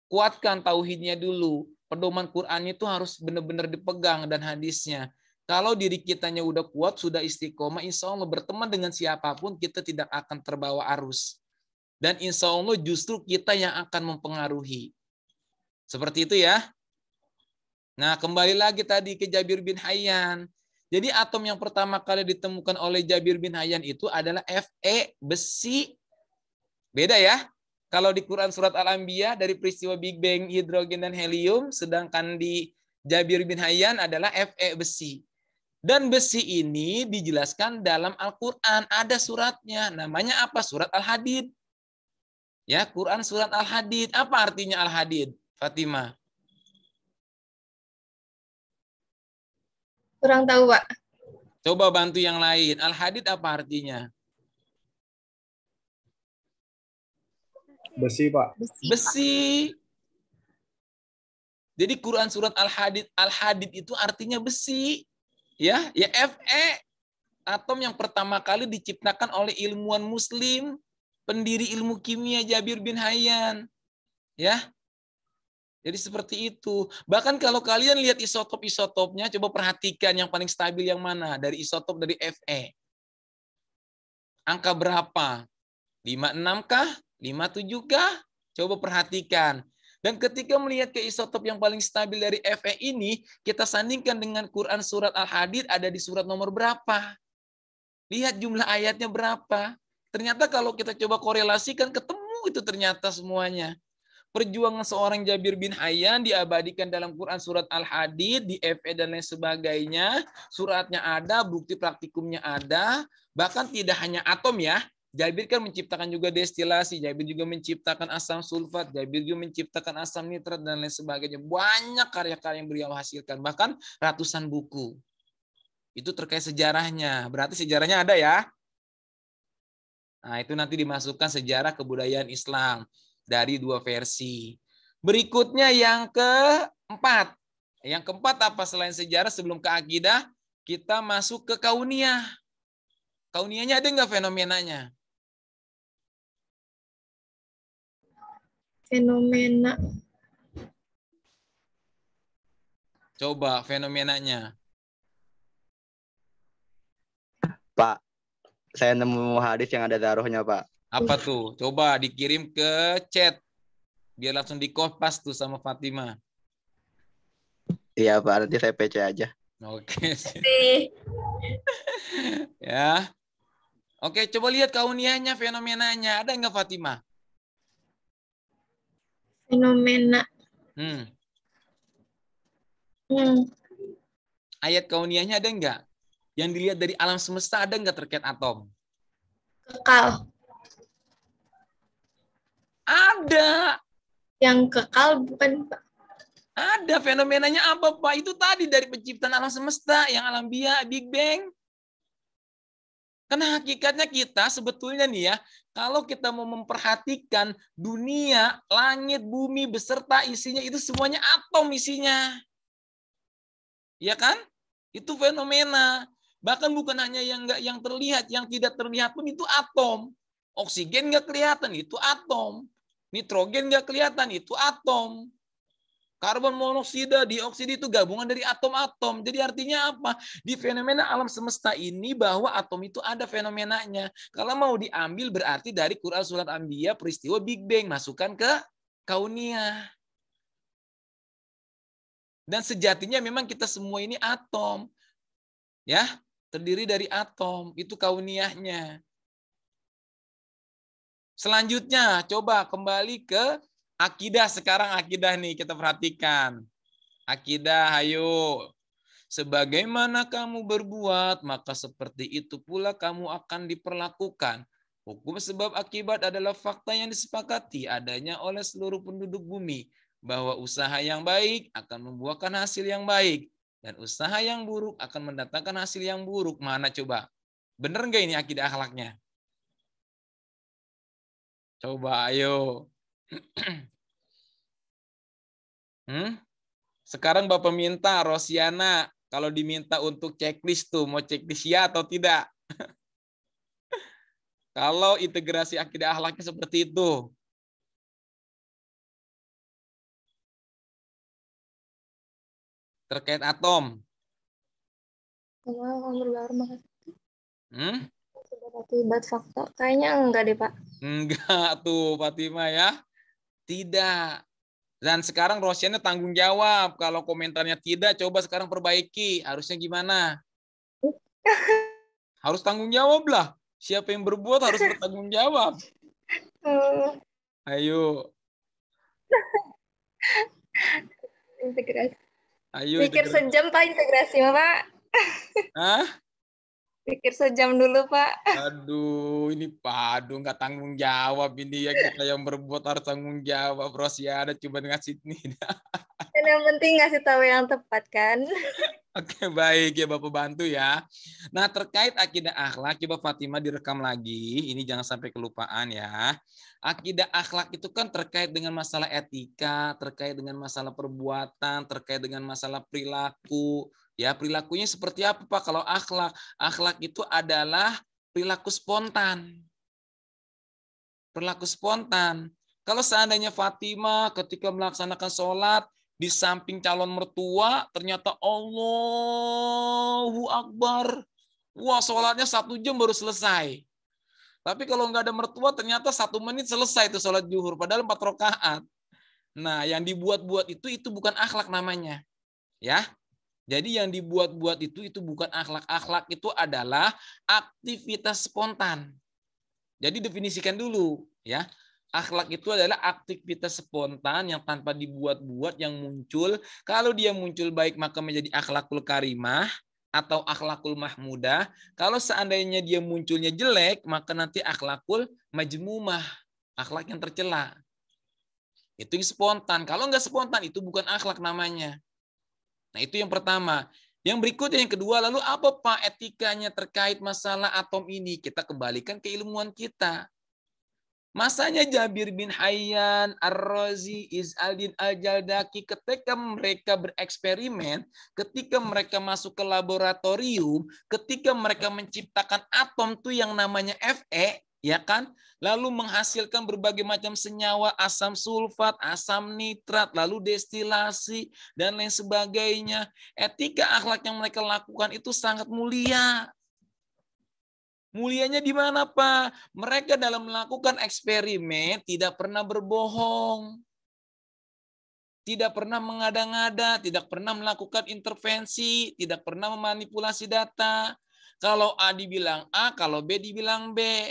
Kuatkan tauhidnya dulu. Pedoman Quran itu harus benar-benar dipegang dan hadisnya. Kalau diri kitanya udah kuat, sudah istiqomah, insya Allah berteman dengan siapapun kita tidak akan terbawa arus. Dan insya Allah justru kita yang akan mempengaruhi. Seperti itu ya. Nah, kembali lagi tadi ke Jabir bin Hayyan. Jadi atom yang pertama kali ditemukan oleh Jabir bin Hayyan itu adalah Fe, besi. Beda ya. Kalau di Quran surat Al-Anbiya dari peristiwa Big Bang, hidrogen dan helium, sedangkan di Jabir bin Hayyan adalah Fe, besi. Dan besi ini dijelaskan dalam Al-Quran, ada suratnya. Namanya apa? Surat Al-Hadid. Ya, Quran surat Al-Hadid. Apa artinya Al-Hadid, Fatimah? Kurang tahu, Pak. Coba bantu yang lain. Al-Hadid apa artinya? Besi, Pak. Besi. Jadi Quran surat Al-Hadid, Al-Hadid itu artinya besi. Ya, ya Fe, atom yang pertama kali diciptakan oleh ilmuwan muslim, pendiri ilmu kimia Jabir bin Hayyan. Ya. Jadi seperti itu. Bahkan kalau kalian lihat isotop-isotopnya, coba perhatikan yang paling stabil yang mana dari isotop dari Fe. Angka berapa? 56 kah? 57 kah? Coba perhatikan. Dan ketika melihat ke isotop yang paling stabil dari Fe ini, kita sandingkan dengan Quran surat Al-Hadid ada di surat nomor berapa? Lihat jumlah ayatnya berapa. Ternyata kalau kita coba korelasikan, ketemu itu ternyata semuanya. Perjuangan seorang Jabir bin Hayyan diabadikan dalam Quran surat Al-Hadid, di FE dan lain sebagainya. Suratnya ada, bukti praktikumnya ada. Bahkan tidak hanya atom ya. Jabir kan menciptakan juga destilasi, Jabir juga menciptakan asam sulfat, Jabir juga menciptakan asam nitrat dan lain sebagainya. Banyak karya-karya yang beliau hasilkan, bahkan ratusan buku. Itu terkait sejarahnya. Berarti sejarahnya ada ya. Nah, itu nanti dimasukkan sejarah kebudayaan Islam dari 2 versi. Berikutnya yang keempat. Yang keempat apa selain sejarah sebelum ke akidah? Kita masuk ke kauniyah. Kauniyahnya ada nggak fenomenanya? Fenomena. Coba fenomenanya. Pak, saya nemu hadis yang ada taruhnya, Pak. Apa tuh? Coba dikirim ke chat. Biar langsung dikopas tuh sama Fatima. Iya, Pak. Nanti saya PC aja. Oke. Ya. Oke, coba lihat kauniyahnya, fenomenanya. Ada nggak Fatima? Fenomena. Ayat kauniyahnya ada nggak? Yang dilihat dari alam semesta ada nggak terkait atom? Kekal. Ada. Yang kekal bukan, Pak? Ada. Fenomenanya apa, Pak? Itu tadi dari penciptaan alam semesta, yang alam Big Bang. Karena hakikatnya kita sebetulnya nih ya, kalau kita mau memperhatikan dunia, langit, bumi, beserta isinya, itu semuanya atom isinya. Ya kan? Itu fenomena. Bahkan bukan hanya yang terlihat, yang tidak terlihat pun itu atom. Oksigen nggak kelihatan, itu atom. Nitrogen nggak kelihatan, itu atom. Karbon monoksida, dioksida itu gabungan dari atom-atom. Jadi artinya apa? Di fenomena alam semesta ini bahwa atom itu ada fenomenanya. Kalau mau diambil berarti dari Quran Surat Anbiya peristiwa Big Bang. Masukkan ke kauniyah. Dan sejatinya memang kita semua ini atom. Ya, terdiri dari atom. Itu kauniyahnya. Selanjutnya, coba kembali ke akidah. Sekarang akidah nih kita perhatikan. Akidah, ayo. Sebagaimana kamu berbuat, maka seperti itu pula kamu akan diperlakukan. Hukum sebab akibat adalah fakta yang disepakati adanya oleh seluruh penduduk bumi. Bahwa usaha yang baik akan membuahkan hasil yang baik. Dan usaha yang buruk akan mendatangkan hasil yang buruk. Mana coba? Bener nggak ini akidah akhlaknya? Coba ayo. Sekarang Bapak minta Rosiana, kalau diminta untuk checklist tuh, mau checklist ya atau tidak? Kalau integrasi akidah akhlaknya seperti itu. Terkait atom. Akibat faktor. Kayaknya enggak deh, Pak. Enggak tuh, Fatima ya. Tidak. Dan sekarang Rosiana tanggung jawab. Kalau komentarnya tidak, coba sekarang perbaiki. Harusnya gimana? Harus tanggung jawab lah. Siapa yang berbuat harus bertanggung jawab. Ayo. Integrasi. Ayo. Pikir sejam, Pak, integrasi, Pak. Hah? Pikir sejam dulu, Pak. Aduh, ini padu nggak tanggung jawab ini ya, kita yang berbuat harus tanggung jawab. Rosiana cuma ngasih nih. Dan yang penting ngasih tahu yang tepat kan. Oke, baik ya Bapak bantu ya. Nah, terkait akidah akhlak, coba Fatima direkam lagi. Ini jangan sampai kelupaan ya. Akidah akhlak itu kan terkait dengan masalah etika, terkait dengan masalah perbuatan, terkait dengan masalah perilaku. Ya, perilakunya seperti apa Pak kalau akhlak? Akhlak itu adalah perilaku spontan. Perilaku spontan. Kalau seandainya Fatima ketika melaksanakan sholat, di samping calon mertua, ternyata Allahu Akbar. Wah, sholatnya 1 jam baru selesai. Tapi kalau nggak ada mertua, ternyata 1 menit selesai itu sholat zuhur. Padahal 4 rakaat. Nah, yang dibuat-buat itu bukan akhlak namanya. Ya, Jadi yang dibuat-buat itu bukan akhlak. Akhlak itu adalah aktivitas spontan. Jadi definisikan dulu ya. Akhlak itu adalah aktivitas spontan yang tanpa dibuat-buat yang muncul. Kalau dia muncul baik maka menjadi akhlakul karimah atau akhlakul mahmudah. Kalau seandainya dia munculnya jelek maka nanti akhlakul majmumah, akhlak yang tercela. Itu yang spontan. Kalau nggak spontan itu bukan akhlak namanya. Nah itu yang pertama. Yang berikutnya yang kedua, lalu apa Pak etikanya terkait masalah atom ini? Kita kembalikan ke ilmuwan kita. Masanya Jabir bin Hayyan, Ar-Razi, Izz-al-Din Al-Jaldaki ketika mereka bereksperimen, ketika mereka masuk ke laboratorium, ketika mereka menciptakan atom tuh yang namanya Fe, ya kan? Lalu menghasilkan berbagai macam senyawa, asam sulfat, asam nitrat, lalu destilasi dan lain sebagainya. Etika akhlak yang mereka lakukan itu sangat mulia. Mulianya di mana, Pak? Mereka dalam melakukan eksperimen tidak pernah berbohong. Tidak pernah mengada-ngada, tidak pernah melakukan intervensi, tidak pernah memanipulasi data. Kalau A dibilang A, kalau B dibilang B.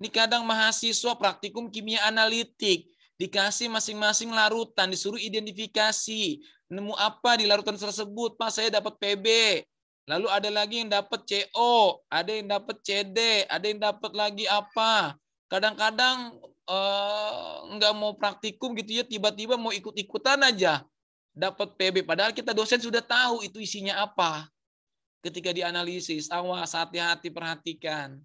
Ini kadang mahasiswa praktikum kimia analitik, dikasih masing-masing larutan, disuruh identifikasi. Nemu apa di larutan tersebut? Pak, saya dapat PB. Lalu ada lagi yang dapat CO, ada yang dapat CD, ada yang dapat lagi apa. Kadang-kadang nggak mau praktikum gitu ya, tiba-tiba mau ikut-ikutan aja. Dapat PB, padahal kita dosen sudah tahu itu isinya apa. Ketika dianalisis, awas, hati-hati, perhatikan.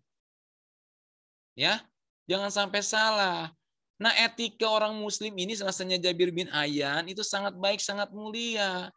Ya, jangan sampai salah. Nah, etika orang muslim ini rasanya Jabir bin Hayyan itu sangat baik, sangat mulia.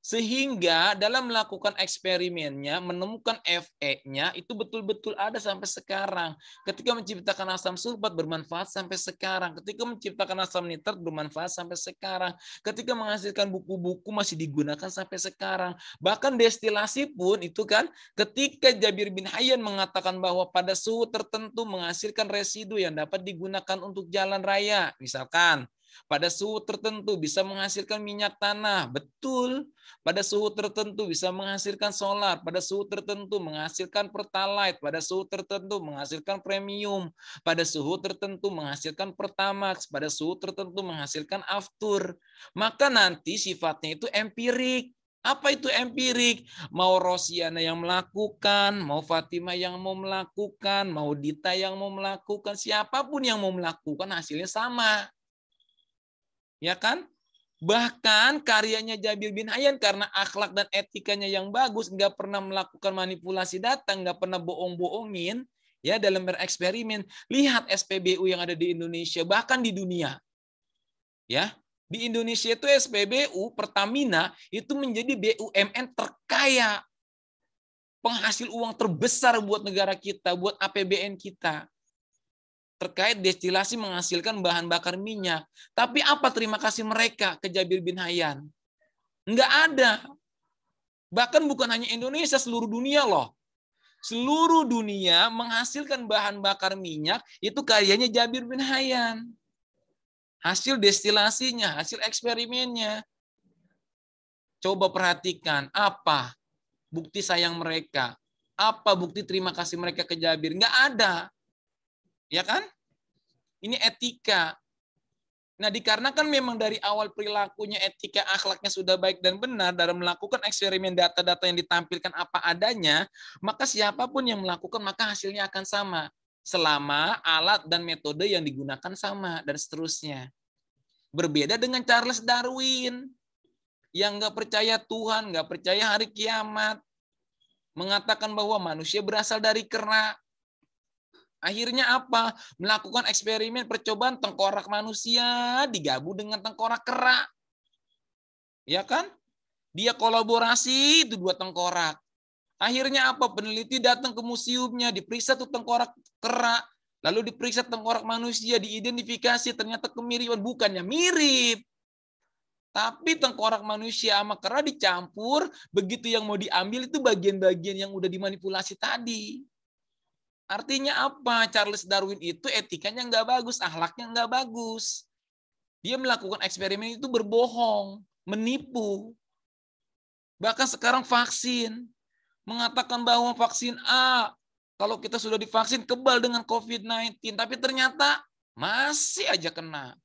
Sehingga dalam melakukan eksperimennya, menemukan Fe-nya itu betul-betul ada sampai sekarang. Ketika menciptakan asam sulfat bermanfaat sampai sekarang. Ketika menciptakan asam nitrat bermanfaat sampai sekarang. Ketika menghasilkan buku-buku masih digunakan sampai sekarang. Bahkan destilasi pun itu kan ketika Jabir bin Hayyan mengatakan bahwa pada suhu tertentu menghasilkan residu yang dapat digunakan untuk jalan raya. Misalkan pada suhu tertentu bisa menghasilkan minyak tanah. Betul. Pada suhu tertentu bisa menghasilkan solar. Pada suhu tertentu menghasilkan pertalite. Pada suhu tertentu menghasilkan premium. Pada suhu tertentu menghasilkan pertamax. Pada suhu tertentu menghasilkan aftur. Maka nanti sifatnya itu empirik. Apa itu empirik? Mau Rosiana yang melakukan, mau Fatimah yang mau melakukan, mau Dita yang mau melakukan, siapapun yang mau melakukan hasilnya sama. Ya kan? Bahkan karyanya Jabir bin Hayyan karena akhlak dan etikanya yang bagus, nggak pernah melakukan manipulasi data, nggak pernah bohong-bohongin, ya dalam bereksperimen. Lihat SPBU yang ada di Indonesia, bahkan di dunia. Ya, di Indonesia itu SPBU Pertamina itu menjadi BUMN terkaya, penghasil uang terbesar buat negara kita, buat APBN kita. Terkait destilasi menghasilkan bahan bakar minyak. Tapi apa terima kasih mereka ke Jabir bin Hayyan? Enggak ada. Bahkan bukan hanya Indonesia, seluruh dunia loh. Seluruh dunia menghasilkan bahan bakar minyak, itu karyanya Jabir bin Hayyan. Hasil destilasinya, hasil eksperimennya. Coba perhatikan, apa bukti sayang mereka? Apa bukti terima kasih mereka ke Jabir? Enggak ada. Ya kan? Ini etika. Nah, dikarenakan memang dari awal perilakunya, etika, akhlaknya sudah baik dan benar dalam melakukan eksperimen data-data yang ditampilkan apa adanya, maka siapapun yang melakukan, maka hasilnya akan sama. Selama alat dan metode yang digunakan sama, dan seterusnya. Berbeda dengan Charles Darwin, yang nggak percaya Tuhan, nggak percaya hari kiamat, mengatakan bahwa manusia berasal dari kera. Akhirnya apa? Melakukan eksperimen percobaan tengkorak manusia digabung dengan tengkorak kera. Ya kan? Dia kolaborasi itu dua tengkorak. Akhirnya apa? Peneliti datang ke museumnya, diperiksa tuh tengkorak kera, lalu diperiksa tengkorak manusia, diidentifikasi, ternyata kemiripan. Bukannya mirip. Tapi tengkorak manusia sama kera dicampur, begitu yang mau diambil itu bagian-bagian yang udah dimanipulasi tadi. Artinya apa? Charles Darwin itu etikanya nggak bagus, akhlaknya nggak bagus. Dia melakukan eksperimen itu berbohong, menipu. Bahkan sekarang vaksin mengatakan bahwa vaksin A, kalau kita sudah divaksin kebal dengan COVID-19, tapi ternyata masih aja kena.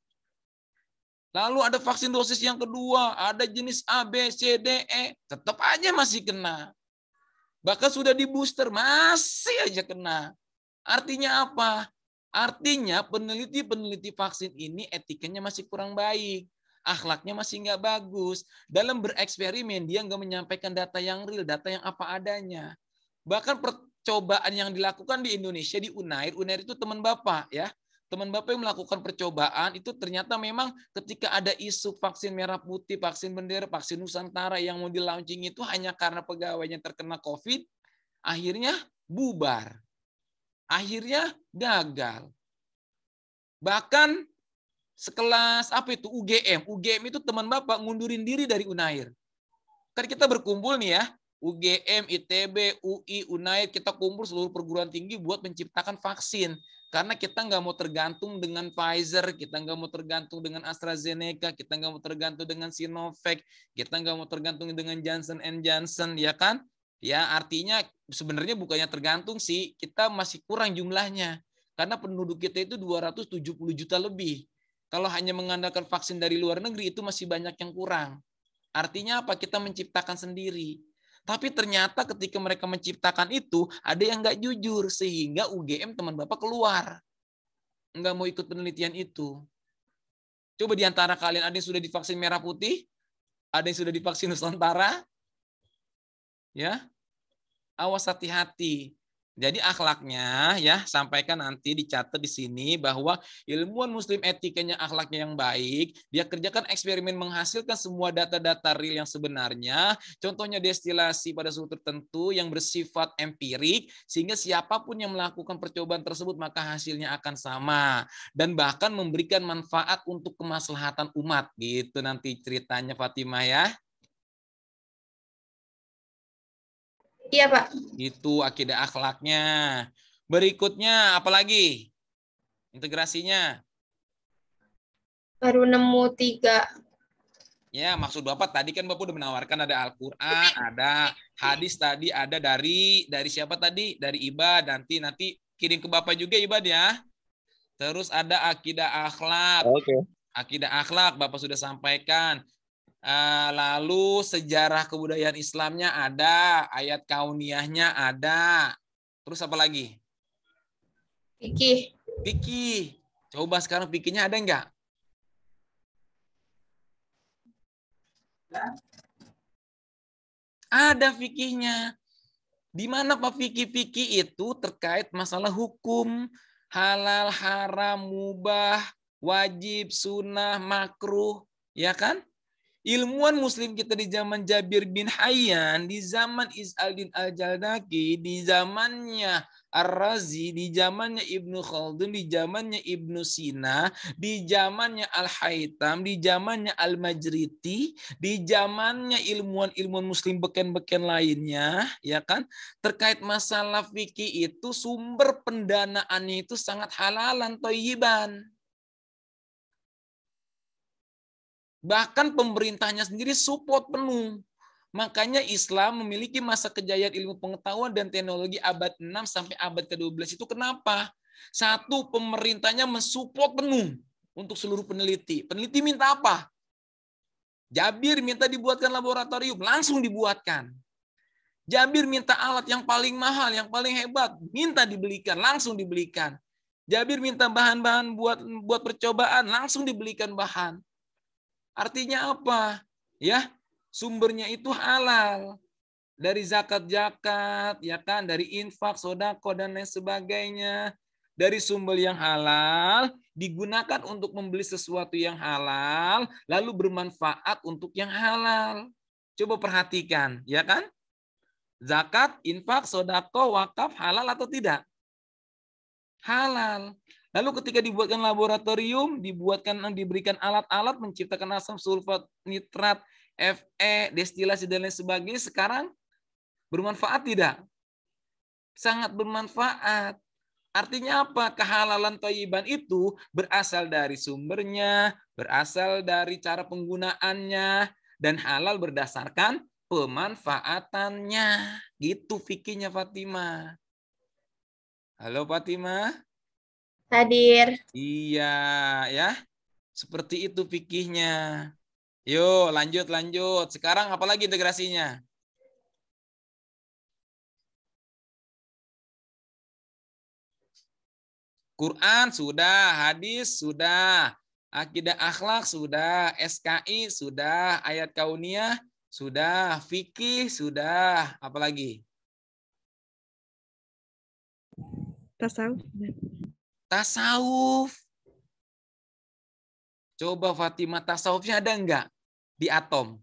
Lalu ada vaksin dosis yang kedua, ada jenis A, B, C, D, E, tetap aja masih kena. Bahkan sudah di booster, masih aja kena. Artinya apa? Artinya peneliti-peneliti vaksin ini etikanya masih kurang baik. Akhlaknya masih nggak bagus. Dalam bereksperimen, dia nggak menyampaikan data yang real, data yang apa adanya. Bahkan percobaan yang dilakukan di Indonesia, di UNAIR itu teman Bapak, ya. Teman Bapak yang melakukan percobaan itu ternyata memang ketika ada isu vaksin merah putih, vaksin bendera, vaksin Nusantara yang mau di-launching itu hanya karena pegawainya terkena COVID, akhirnya bubar. Akhirnya gagal. Bahkan sekelas apa itu UGM. UGM itu teman Bapak ngundurin diri dari UNAIR. Kan kita berkumpul nih ya, UGM, ITB, UI, UNAIR, kita kumpul seluruh perguruan tinggi buat menciptakan vaksin. Karena kita nggak mau tergantung dengan Pfizer, kita nggak mau tergantung dengan AstraZeneca, kita nggak mau tergantung dengan Sinovac, kita nggak mau tergantung dengan Johnson & Johnson, ya kan? Ya, artinya sebenarnya bukannya tergantung sih, kita masih kurang jumlahnya. Karena penduduk kita itu 270 juta lebih. Kalau hanya mengandalkan vaksin dari luar negeri, itu masih banyak yang kurang. Artinya apa? Kita menciptakan sendiri. Tapi ternyata ketika mereka menciptakan itu, ada yang nggak jujur. Sehingga UGM teman Bapak keluar. Nggak mau ikut penelitian itu. Coba di antara kalian ada yang sudah divaksin merah putih? Ada yang sudah divaksin Nusantara? Ya, awas hati-hati. Jadi akhlaknya ya sampaikan nanti dicatat di sini bahwa ilmuwan muslim etikanya akhlaknya yang baik, dia kerjakan eksperimen menghasilkan semua data-data real yang sebenarnya, contohnya destilasi pada suhu tertentu yang bersifat empirik sehingga siapapun yang melakukan percobaan tersebut maka hasilnya akan sama dan bahkan memberikan manfaat untuk kemaslahatan umat gitu nanti ceritanya Fatimah ya. Iya, Pak. Itu akidah akhlaknya. Berikutnya apa lagi? Integrasinya. Baru nemu 3. Ya, maksud Bapak tadi kan Bapak udah menawarkan ada Al-Qur'an, ada hadis tadi, ada dari siapa tadi? Dari Ibad, nanti kirim ke Bapak juga Ibad ya. Terus ada akidah akhlak. Oke. Akidah akhlak Bapak sudah sampaikan. Lalu sejarah kebudayaan Islamnya ada, ayat kauniyahnya ada. Terus apa lagi? Fikih. Fikih. Coba sekarang fikihnya ada enggak? Ada fikihnya. Di mana Pak fikih-fikih itu terkait masalah hukum, halal, haram, mubah, wajib, sunnah, makruh, ya kan? Ilmuwan muslim kita di zaman Jabir bin Hayyan, di zaman Iz'al-Din Al-Jaldaki, di zamannya Ar-Razi, di zamannya Ibnu Khaldun, di zamannya Ibnu Sina, di zamannya Al-Haytham, di zamannya Al-Majriti, di zamannya ilmuwan-ilmuwan muslim beken-beken lainnya, ya kan? Terkait masalah fikih itu sumber pendanaannya itu sangat halalan thayyiban. Bahkan pemerintahnya sendiri support penuh. Makanya Islam memiliki masa kejayaan ilmu pengetahuan dan teknologi abad 6 sampai abad ke-12 itu kenapa? Satu, pemerintahnya mensupport penuh untuk seluruh peneliti. Peneliti minta apa? Jabir minta dibuatkan laboratorium, langsung dibuatkan. Jabir minta alat yang paling mahal, yang paling hebat, minta dibelikan, langsung dibelikan. Jabir minta bahan-bahan buat percobaan, langsung dibelikan bahan. Artinya apa? Ya, sumbernya itu halal. Dari zakat-zakat, ya kan, dari infak, sodako dan lain sebagainya. Dari sumber yang halal digunakan untuk membeli sesuatu yang halal, lalu bermanfaat untuk yang halal. Coba perhatikan, ya kan? Zakat, infak, sodako, wakaf halal atau tidak? Halal. Lalu ketika dibuatkan laboratorium, diberikan alat-alat menciptakan asam sulfat, nitrat, Fe, destilasi dan lain sebagainya, sekarang bermanfaat tidak? Sangat bermanfaat. Artinya apa? Kehalalan thayyiban itu berasal dari sumbernya, berasal dari cara penggunaannya, dan halal berdasarkan pemanfaatannya. Gitu fikihnya Fatimah. Halo Fatimah. Hadir. Iya, ya. Seperti itu fikihnya. Yuk, lanjut. Sekarang apa lagi integrasinya? Quran sudah, hadis sudah, akidah akhlak sudah, SKI sudah, ayat kauniyah sudah, fikih sudah, apa lagi? Tasawuf. Tasawuf. Coba Fatimah, tasawufnya ada enggak di atom?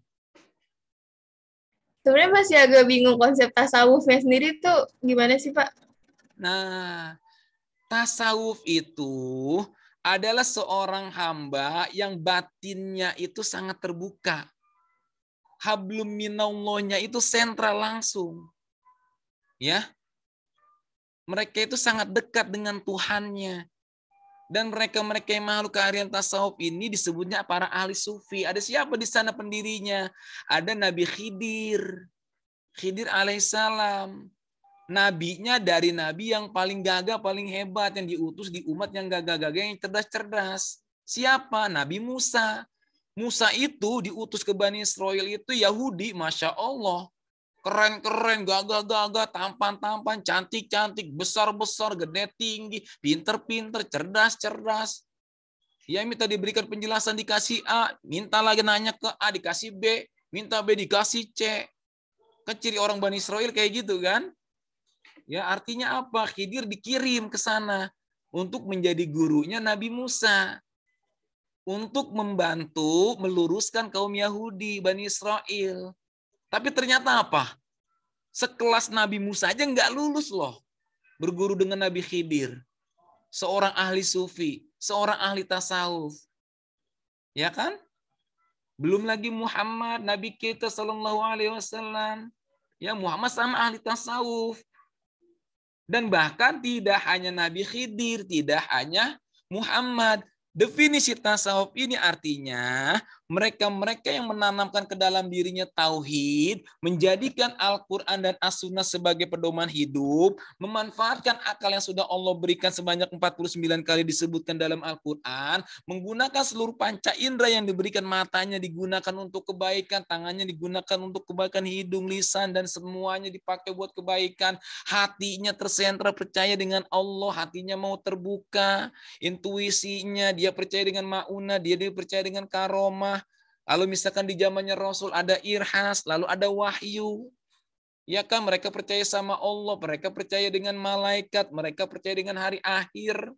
Sebenarnya masih agak bingung konsep tasawufnya sendiri tuh gimana sih, Pak? Nah, tasawuf itu adalah seorang hamba yang batinnya itu sangat terbuka. Hablum minallahnya itu sentral langsung. Ya. Mereka itu sangat dekat dengan Tuhannya. Dan mereka-mereka yang makhluk keahlian tasawuf ini disebutnya para ahli sufi. Ada siapa di sana pendirinya? Ada Nabi Khidir. Khidir alaihissalam. Nabinya dari nabi yang paling gagah, paling hebat, yang diutus di umat yang gagah-gagah, yang cerdas-cerdas. Siapa? Nabi Musa. Musa itu diutus ke Bani Israel itu Yahudi, Masya Allah. Keren-keren, gagah-gagah, tampan-tampan, cantik-cantik, besar-besar, gede tinggi, pinter-pinter, cerdas-cerdas. Ya minta diberikan penjelasan dikasih A, minta lagi nanya ke A dikasih B, minta B dikasih C. Kan ciri orang Bani Israel kayak gitu kan? Ya artinya apa? Khidir dikirim ke sana untuk menjadi gurunya Nabi Musa. Untuk membantu meluruskan kaum Yahudi, Bani Israel. Tapi ternyata apa? Sekelas Nabi Musa aja nggak lulus loh. Berguru dengan Nabi Khidir. Seorang ahli sufi. Seorang ahli tasawuf. Ya kan? Belum lagi Muhammad, Nabi kita Sallallahu Alaihi Wasallam. Ya Muhammad sama ahli tasawuf. Dan bahkan tidak hanya Nabi Khidir, tidak hanya Muhammad. Definisi tasawuf ini artinya mereka-mereka yang menanamkan ke dalam dirinya tauhid, menjadikan Al-Quran dan As-Sunnah sebagai pedoman hidup, memanfaatkan akal yang sudah Allah berikan sebanyak 49 kali disebutkan dalam Al-Quran, menggunakan seluruh panca indera yang diberikan, matanya digunakan untuk kebaikan, tangannya digunakan untuk kebaikan, hidung, lisan, dan semuanya dipakai buat kebaikan, hatinya tersentra percaya dengan Allah, hatinya mau terbuka, intuisinya, dia percaya dengan ma'unah, dia percaya dengan karomah. Lalu misalkan di zamannya Rasul ada irhas, lalu ada wahyu. Ya kan, mereka percaya sama Allah, mereka percaya dengan malaikat, mereka percaya dengan hari akhir.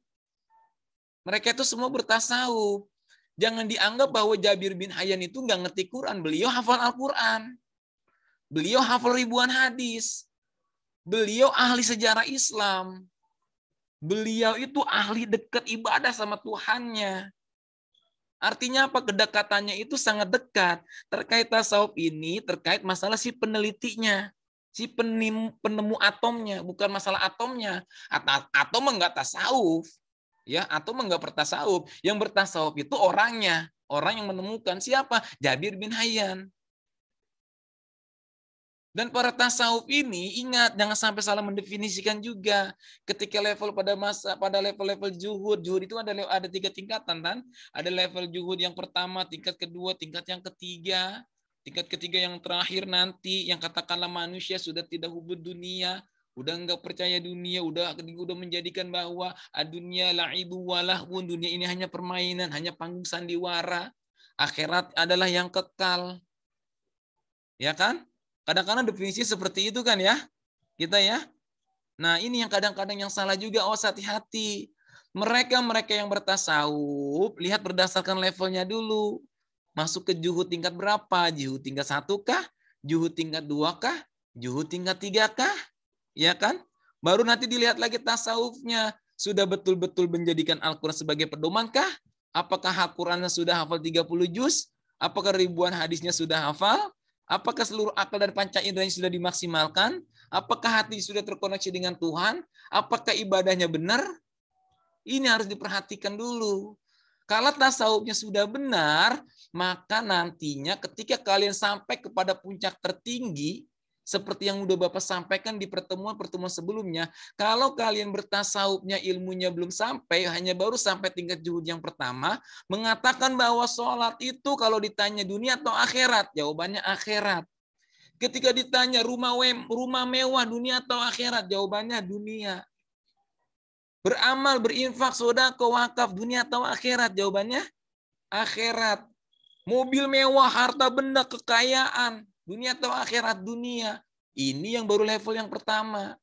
Mereka itu semua bertasawuf. Jangan dianggap bahwa Jabir bin Hayyan itu nggak ngerti Quran. Beliau hafal Al-Quran. Beliau hafal ribuan hadis. Beliau ahli sejarah Islam. Beliau itu ahli dekat ibadah sama Tuhannya. Artinya apa? Kedekatannya itu sangat dekat. Terkait tasawuf ini, terkait masalah si penelitinya. Si penemu atomnya. Bukan masalah atomnya. Atom enggak tasawuf. Ya, atom enggak bertasawuf. Yang bertasawuf itu orangnya. Orang yang menemukan. Siapa? Jabir bin Hayyan. Dan para tasawuf ini ingat jangan sampai salah mendefinisikan juga. Ketika level pada level-level juhud itu ada 3 tingkatan kan? Ada level juhud yang pertama, tingkat kedua, tingkat yang ketiga. Tingkat ketiga yang terakhir nanti yang katakanlah manusia sudah tidak hubud dunia, udah enggak percaya dunia, udah menjadikan bahwa dunia la'ibu walahun, dunia ini hanya permainan, hanya panggung sandiwara. Akhirat adalah yang kekal. Ya kan? Kadang-kadang definisi seperti itu kan ya, kita ya. Nah ini yang kadang-kadang yang salah juga, hati-hati. Mereka yang bertasawuf, lihat berdasarkan levelnya dulu. Masuk ke juhud tingkat berapa? Juhud tingkat 1 kah? Juhud tingkat 2 kah? Juhud tingkat 3 kah? Ya kan? Baru nanti dilihat lagi tasawufnya. Sudah betul-betul menjadikan Al-Quran sebagai pedoman kah? Apakah Al-Qurannya sudah hafal 30 juz? Apakah ribuan hadisnya sudah hafal? Apakah seluruh akal dan panca inderanya sudah dimaksimalkan? Apakah hati sudah terkoneksi dengan Tuhan? Apakah ibadahnya benar? Ini harus diperhatikan dulu. Kalau tasawufnya sudah benar, maka nantinya ketika kalian sampai kepada puncak tertinggi, seperti yang udah Bapak sampaikan di pertemuan-pertemuan sebelumnya, kalau kalian bertasawufnya ilmunya belum sampai, hanya baru sampai tingkat zuhud yang pertama, mengatakan bahwa sholat itu kalau ditanya dunia atau akhirat, jawabannya akhirat. Ketika ditanya rumah mewah dunia atau akhirat, jawabannya dunia. Beramal, berinfak, sedekah, wakaf, dunia atau akhirat? Jawabannya akhirat. Mobil mewah, harta benda, kekayaan, dunia atau akhirat? Dunia. Ini yang baru level yang pertama.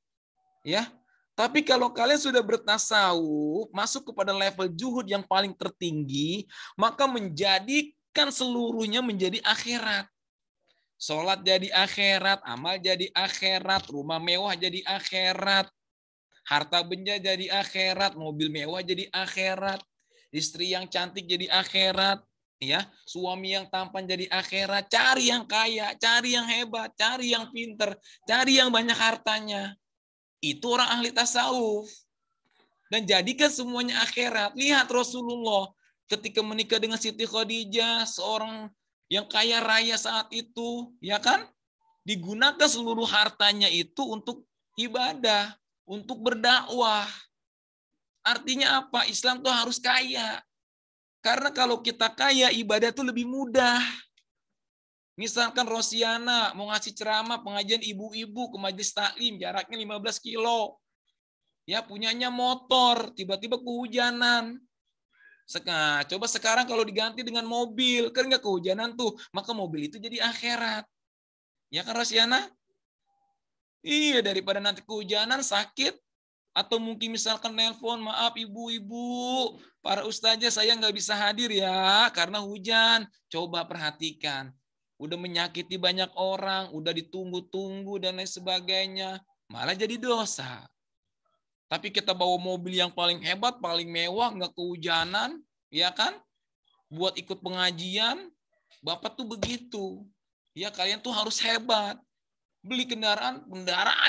Ya. Tapi kalau kalian sudah bertasawuf, masuk kepada level zuhud yang paling tertinggi, maka menjadikan seluruhnya menjadi akhirat. Sholat jadi akhirat, amal jadi akhirat, rumah mewah jadi akhirat, harta benda jadi akhirat, mobil mewah jadi akhirat, istri yang cantik jadi akhirat, ya, suami yang tampan jadi akhirat. Cari yang kaya, cari yang hebat, cari yang pinter, cari yang banyak hartanya. Itu orang ahli tasawuf. Dan jadikan semuanya akhirat. Lihat Rasulullah ketika menikah dengan Siti Khadijah, seorang yang kaya raya saat itu, ya kan? Digunakan seluruh hartanya itu untuk ibadah, untuk berdakwah. Artinya apa? Islam tuh harus kaya. Karena kalau kita kaya, ibadah itu lebih mudah. Misalkan Rosiana mau ngasih ceramah pengajian ibu-ibu ke majelis taklim, jaraknya 15 kilo. Ya, punyanya motor, tiba-tiba kehujanan. Coba sekarang kalau diganti dengan mobil, kan nggak kehujanan tuh, maka mobil itu jadi akhirat. Ya kan Rosiana? Iya, daripada nanti kehujanan, sakit, atau mungkin misalkan nelpon, maaf ibu-ibu, para ustazah saya nggak bisa hadir ya, karena hujan. Coba perhatikan, udah menyakiti banyak orang, udah ditunggu-tunggu dan lain sebagainya, malah jadi dosa. Tapi kita bawa mobil yang paling hebat, paling mewah, nggak kehujanan, ya kan? Buat ikut pengajian, Bapak tuh begitu. Ya, kalian tuh harus hebat. Beli kendaraan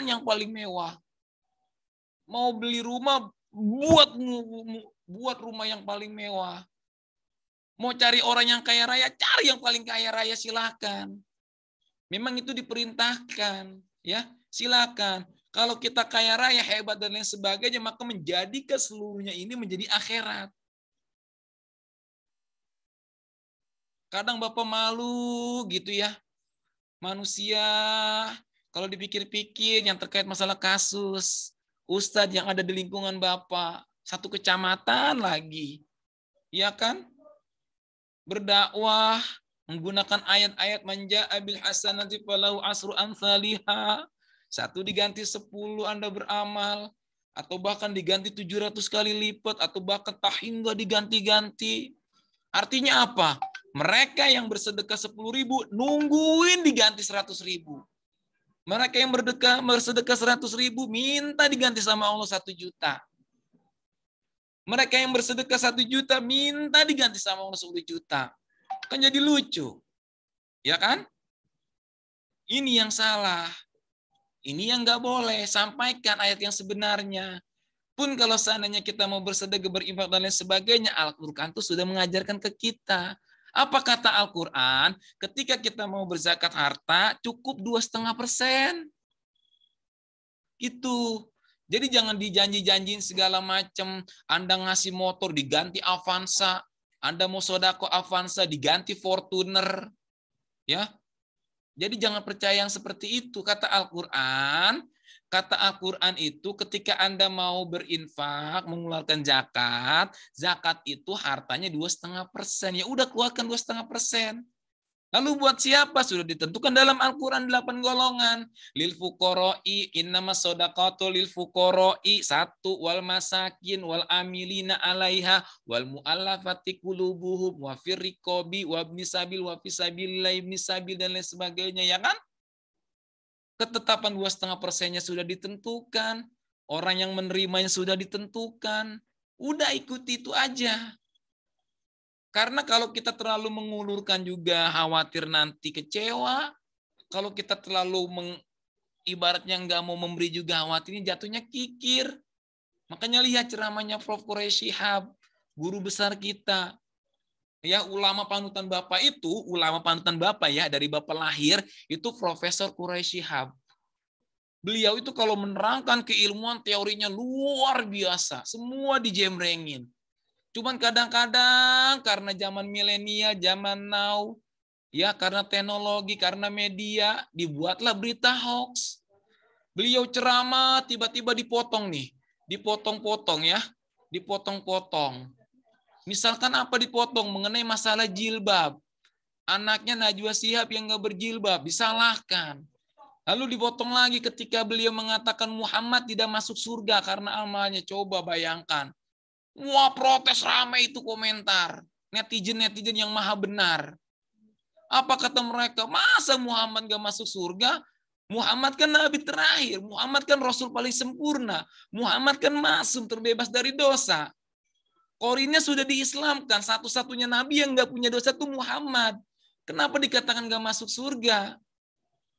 yang paling mewah. Mau beli rumah, buat rumah yang paling mewah. Mau cari orang yang kaya raya, cari yang paling kaya raya, silakan. Memang itu diperintahkan, ya, silakan. Kalau kita kaya raya, hebat dan lain sebagainya, maka menjadikan seluruhnya ini menjadi akhirat. Kadang Bapak malu gitu ya. Manusia, kalau dipikir-pikir yang terkait masalah kasus, ustadz yang ada di lingkungan Bapak, satu kecamatan lagi. Ya kan? Berdakwah, menggunakan ayat-ayat manja abil hasanati falahu asru amsalihha. 1 diganti 10 Anda beramal, atau bahkan diganti 700 kali lipat, atau bahkan tahingga diganti-ganti. Artinya apa? Mereka yang bersedekah 10.000 nungguin diganti 100.000. Mereka yang bersedekah 100.000 minta diganti sama Allah 1 juta. Mereka yang bersedekah 1 juta minta diganti sama Allah 10 juta. Kan jadi lucu. Ya kan? Ini yang salah. Ini yang nggak boleh. Sampaikan ayat yang sebenarnya. Pun kalau seandainya kita mau bersedekah, berinfak dan lain sebagainya, Al-Quran itu sudah mengajarkan ke kita. Apa kata Al-Quran? Ketika kita mau berzakat harta, cukup 2,5%. Itu. Jadi jangan dijanji-janjiin segala macam. Anda ngasih motor diganti Avanza. Anda mau sodako Avanza diganti Fortuner. Ya. Jadi jangan percaya yang seperti itu. Kata Al-Quran itu ketika Anda mau berinfak, mengeluarkan zakat, zakat itu hartanya 2,5%. Ya udah keluarkan 2,5%. Lalu buat siapa? Sudah ditentukan dalam Al-Quran 8 golongan. Lil fuqara'i, innamas shadaqatu lil fuqara'i, 1 wal masakin wal amilina 'alaiha wal mu'allafati qulubuhum wa fir riqabi wa ibnis sabil wa fi sabilillah ibnis sabil dan lain sebagainya, ya kan? Ketetapan 2,5%-nya sudah ditentukan. Orang yang menerimanya sudah ditentukan. Udah ikuti itu aja. Karena kalau kita terlalu mengulurkan juga khawatir nanti kecewa. Kalau kita terlalu ibaratnya nggak mau memberi juga khawatirnya jatuhnya kikir. Makanya lihat ceramahnya Prof. Quraish Shihab, guru besar kita. Ya, ulama panutan Bapak ya dari Bapak lahir itu Profesor Quraisy Shihab. Beliau itu kalau menerangkan keilmuan teorinya luar biasa, semua dijemrengin. Cuman kadang-kadang karena zaman milenial, zaman now, ya karena teknologi, karena media, dibuatlah berita hoax. Beliau ceramah tiba-tiba dipotong nih, dipotong-potong ya, dipotong-potong. Misalkan apa dipotong mengenai masalah jilbab. Anaknya Najwa Shihab yang nggak berjilbab, disalahkan. Lalu dipotong lagi ketika beliau mengatakan Muhammad tidak masuk surga karena amalnya. Coba bayangkan. Wah, protes ramai itu komentar. Netizen-netizen yang maha benar. Apa kata mereka? Masa Muhammad nggak masuk surga? Muhammad kan Nabi terakhir. Muhammad kan Rasul paling sempurna. Muhammad kan masum, terbebas dari dosa. Korinnya sudah diislamkan, satu-satunya nabi yang nggak punya dosa itu Muhammad. Kenapa dikatakan nggak masuk surga?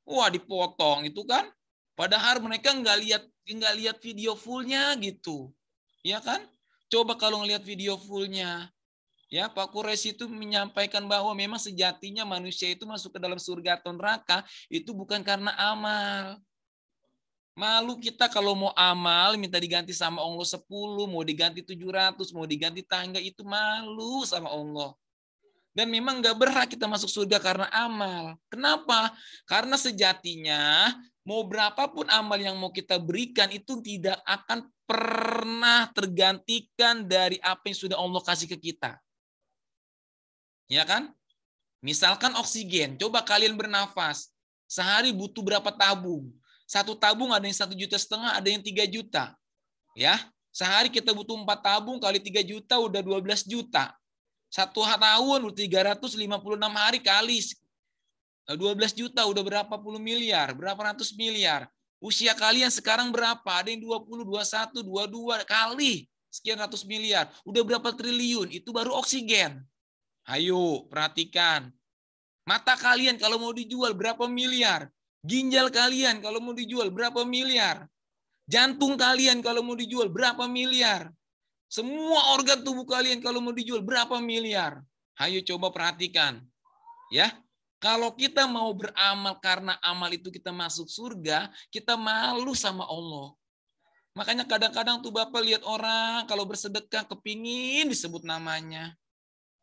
Wah, dipotong itu kan. Padahal mereka nggak lihat video fullnya gitu, ya kan? Coba kalau ngelihat video fullnya, ya Pak Quraisy itu menyampaikan bahwa memang sejatinya manusia itu masuk ke dalam surga atau neraka itu bukan karena amal. Malu kita kalau mau amal, minta diganti sama Allah 10, mau diganti 700, mau diganti tangga, itu malu sama Allah. Dan memang nggak berhak kita masuk surga karena amal. Kenapa? Karena sejatinya, mau berapapun amal yang mau kita berikan, itu tidak akan pernah tergantikan dari apa yang sudah Allah kasih ke kita. Ya kan? Misalkan oksigen, coba kalian bernafas. Sehari butuh berapa tabung? Satu tabung ada yang 1,5 juta, ada yang 3 juta. Ya, sehari kita butuh 4 tabung kali 3 juta udah 12 juta. 1 tahun 356 hari kali 12 juta udah berapa puluh miliar, berapa ratus miliar. Usia kalian sekarang berapa? Ada yang 20, 21, 22 kali sekian ratus miliar. Udah berapa triliun? Itu baru oksigen. Ayo, perhatikan. Mata kalian kalau mau dijual berapa miliar? Ginjal kalian kalau mau dijual berapa miliar? Jantung kalian kalau mau dijual berapa miliar? Semua organ tubuh kalian kalau mau dijual berapa miliar? Ayo coba perhatikan. Ya, kalau kita mau beramal karena amal itu kita masuk surga, kita malu sama Allah. Makanya kadang-kadang tuh Bapak lihat orang kalau bersedekah kepingin disebut namanya.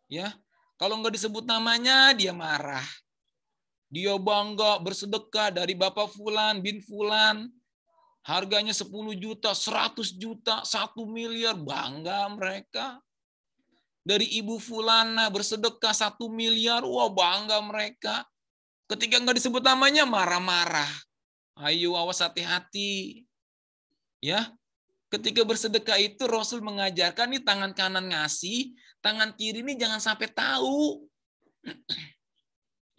Ya, kalau nggak disebut namanya dia marah. Dia bangga bersedekah dari Bapak Fulan bin Fulan. Harganya 10 juta, 100 juta, 1 miliar. Bangga mereka. Dari Ibu Fulana bersedekah 1 miliar. Wah, bangga mereka. Ketika nggak disebut namanya, marah-marah. Ayo, awas hati-hati. Ya, ketika bersedekah itu Rasul mengajarkan nih tangan kanan ngasih, tangan kiri ini jangan sampai tahu.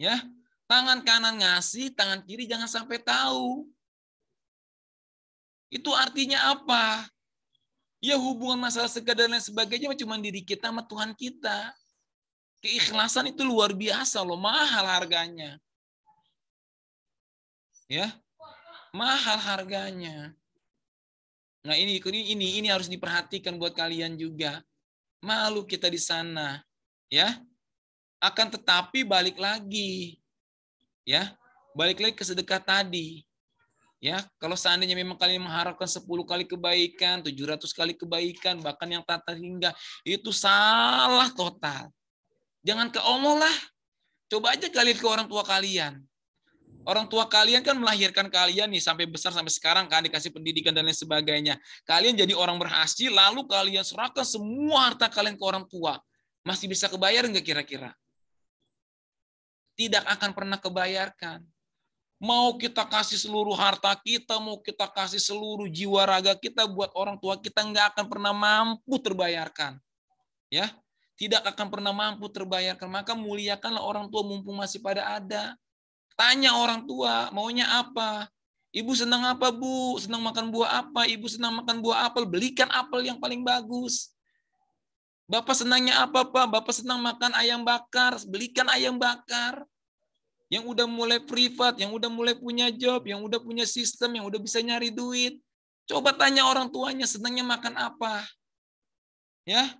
Ya, tangan kanan ngasih, tangan kiri jangan sampai tahu. Itu artinya apa? Ya hubungan masalah sedekah dan lain sebagainya cuma diri kita sama Tuhan kita. Keikhlasan itu luar biasa loh, mahal harganya. Ya, mahal harganya. Nah ini harus diperhatikan buat kalian juga. Malu kita di sana, ya. Akan tetapi balik lagi. Ya, balik lagi ke sedekah tadi. Ya, kalau seandainya memang kalian mengharapkan 10 kali kebaikan, 700 kali kebaikan, bahkan yang tak terhingga, itu salah total. Jangan ke Allah lah. Coba aja kalian ke orang tua kalian. Orang tua kalian kan melahirkan kalian nih sampai besar sampai sekarang kan dikasih pendidikan dan lain sebagainya. Kalian jadi orang berhasil, lalu kalian serahkan semua harta kalian ke orang tua. Masih bisa kebayar nggak kira-kira? Tidak akan pernah kebayarkan. Mau kita kasih seluruh harta kita, mau kita kasih seluruh jiwa raga kita buat orang tua kita, nggak akan pernah mampu terbayarkan. Ya, tidak akan pernah mampu terbayarkan. Maka muliakanlah orang tua mumpung masih pada ada. Tanya orang tua, maunya apa? Ibu senang apa, Bu? Senang makan buah apa? Ibu senang makan buah apel. Belikan apel yang paling bagus. Bapak senangnya apa, Pak? Bapak senang makan ayam bakar. Belikan ayam bakar. Yang udah mulai privat, yang udah mulai punya job, yang udah punya sistem, yang udah bisa nyari duit. Coba tanya orang tuanya senangnya makan apa. Ya.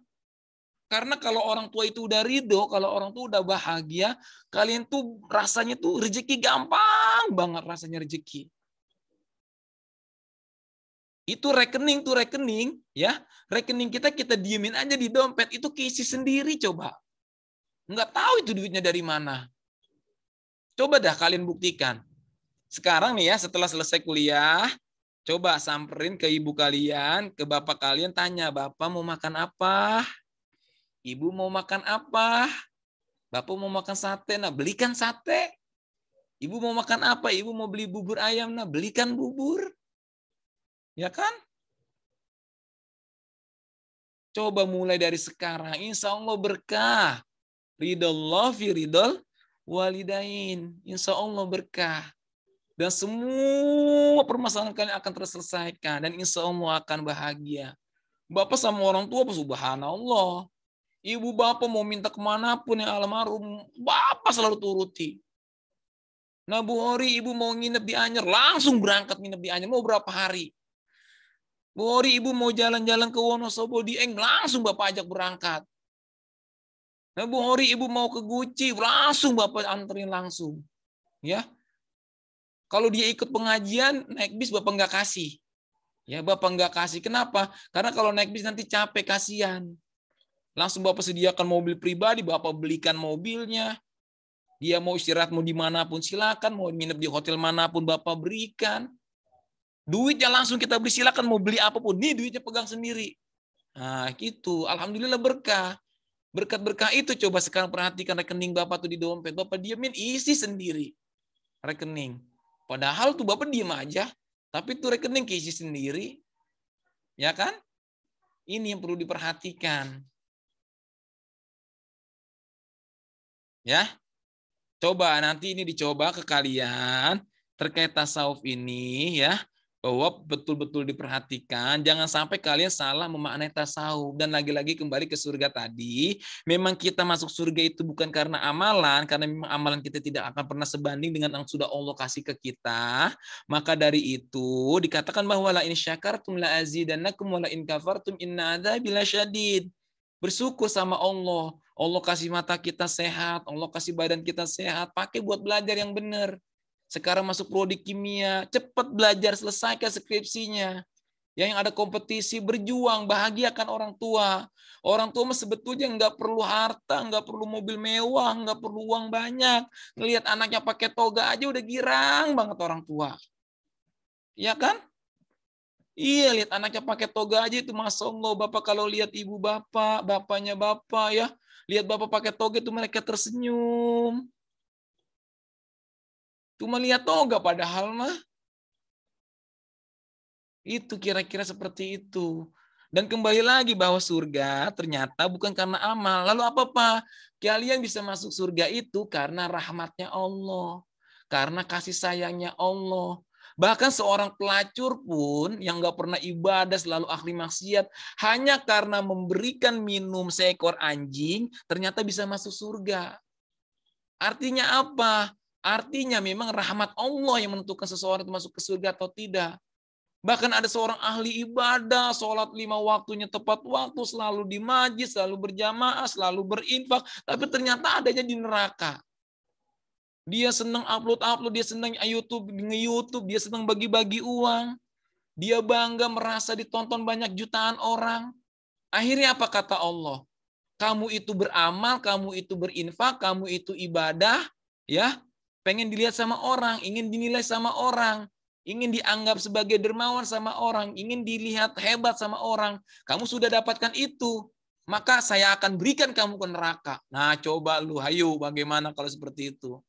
Karena kalau orang tua itu udah ridho, kalau orang tua udah bahagia, kalian tuh rasanya tuh rezeki gampang banget rasanya rezeki. Itu rekening ya. Rekening kita diemin aja di dompet, itu keisi sendiri coba. Nggak tahu itu duitnya dari mana. Coba dah kalian buktikan. Sekarang nih ya, setelah selesai kuliah, coba samperin ke ibu kalian, ke bapak kalian, tanya, Bapak mau makan apa? Ibu mau makan apa? Bapak mau makan sate, nah belikan sate. Ibu mau makan apa? Ibu mau beli bubur ayam, nah belikan bubur. Ya kan? Coba mulai dari sekarang, insya Allah berkah. Ridallah fi ridal walidain. Insya Allah berkah. Dan semua permasalahan kalian akan terselesaikan. Dan insya Allah akan bahagia. Bapak sama orang tua, subhanallah. Ibu bapak mau minta kemanapun yang almarhum, bapak selalu turuti. Nah Bu Hori, ibu mau nginep di Anyer, langsung berangkat nginep di Anyer. Mau berapa hari? Bu Hori, ibu mau jalan-jalan ke Wonosobo, Dieng, langsung bapak ajak berangkat. Nah Bu Hori, ibu mau ke Guci, langsung bapak anterin langsung. Ya, kalau dia ikut pengajian, naik bis bapak nggak kasih. Ya, bapak nggak kasih. Kenapa? Karena kalau naik bis nanti capek, kasihan. Langsung bapak sediakan mobil pribadi, bapak belikan mobilnya. Dia mau istirahat mau dimanapun silakan, mau nginep di hotel manapun bapak berikan. Duitnya langsung kita beri, silakan mau beli apapun. Nih duitnya pegang sendiri. Nah gitu, alhamdulillah berkah. Berkat-berkah itu coba sekarang perhatikan rekening bapak tuh di dompet. Bapak diamin isi sendiri rekening. Padahal tuh bapak diem aja, tapi tuh rekening keisi sendiri. Ya kan? Ini yang perlu diperhatikan. Ya, coba nanti ini dicoba ke kalian terkait tasawuf ini ya, bahwa betul-betul diperhatikan, jangan sampai kalian salah memaknai tasawuf. Dan lagi-lagi kembali ke surga tadi, memang kita masuk surga itu bukan karena amalan, karena memang amalan kita tidak akan pernah sebanding dengan yang sudah Allah kasih ke kita. Maka dari itu dikatakan bahwa la in syakartum la azidannakum wa la in kafartum inna adzabi lasyadid. Bersyukur sama Allah. Allah kasih mata kita sehat, Allah kasih badan kita sehat, pakai buat belajar yang benar. Sekarang masuk prodi kimia, cepat belajar, selesaikan skripsinya. Yang ada kompetisi, berjuang, bahagiakan orang tua. Orang tua sebetulnya nggak perlu harta, nggak perlu mobil mewah, nggak perlu uang banyak. Ngelihat anaknya pakai toga aja udah girang banget orang tua. Iya kan? Iya, lihat anaknya pakai toga aja itu Masya Allah. Bapak kalau lihat ibu bapak, bapaknya bapak ya, lihat bapak pakai toga itu mereka tersenyum. Cuma lihat toga padahal mah. Itu kira-kira seperti itu. Dan kembali lagi bahwa surga ternyata bukan karena amal. Lalu apa-apa? Kalian bisa masuk surga itu karena rahmatnya Allah. Karena kasih sayangnya Allah. Bahkan seorang pelacur pun yang nggak pernah ibadah, selalu ahli maksiat, hanya karena memberikan minum seekor anjing, ternyata bisa masuk surga. Artinya apa? Artinya memang rahmat Allah yang menentukan seseorang itu masuk ke surga atau tidak. Bahkan ada seorang ahli ibadah, sholat 5 waktunya tepat waktu, selalu di majlis, selalu berjamaah, selalu berinfak, tapi ternyata adanya di neraka. Dia senang upload, dia senang nge-YouTube, dia senang bagi-bagi uang. Dia bangga merasa ditonton banyak jutaan orang. Akhirnya apa kata Allah? Kamu itu beramal, kamu itu berinfak, kamu itu ibadah, ya. Pengen dilihat sama orang, ingin dinilai sama orang, ingin dianggap sebagai dermawan sama orang, ingin dilihat hebat sama orang. Kamu sudah dapatkan itu, maka saya akan berikan kamu ke neraka. Nah, coba lu, hayu, bagaimana kalau seperti itu?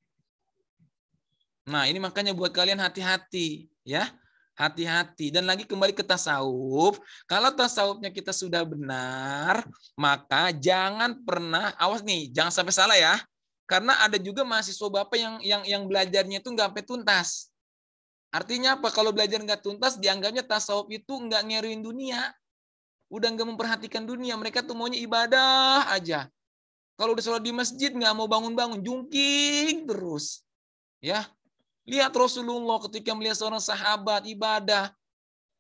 Nah, ini makanya buat kalian hati-hati, ya. Hati-hati. Dan lagi kembali ke tasawuf. Kalau tasawufnya kita sudah benar, maka jangan pernah, awas nih, jangan sampai salah ya. Karena ada juga mahasiswa Bapak yang belajarnya itu nggak sampai tuntas. Artinya apa? Kalau belajar nggak tuntas, dianggapnya tasawuf itu nggak ngeruin dunia. Udah nggak memperhatikan dunia. Mereka tuh maunya ibadah aja. Kalau udah sholat di masjid, nggak mau bangun-bangun, jungking terus. Ya, lihat Rasulullah ketika melihat seorang sahabat ibadah.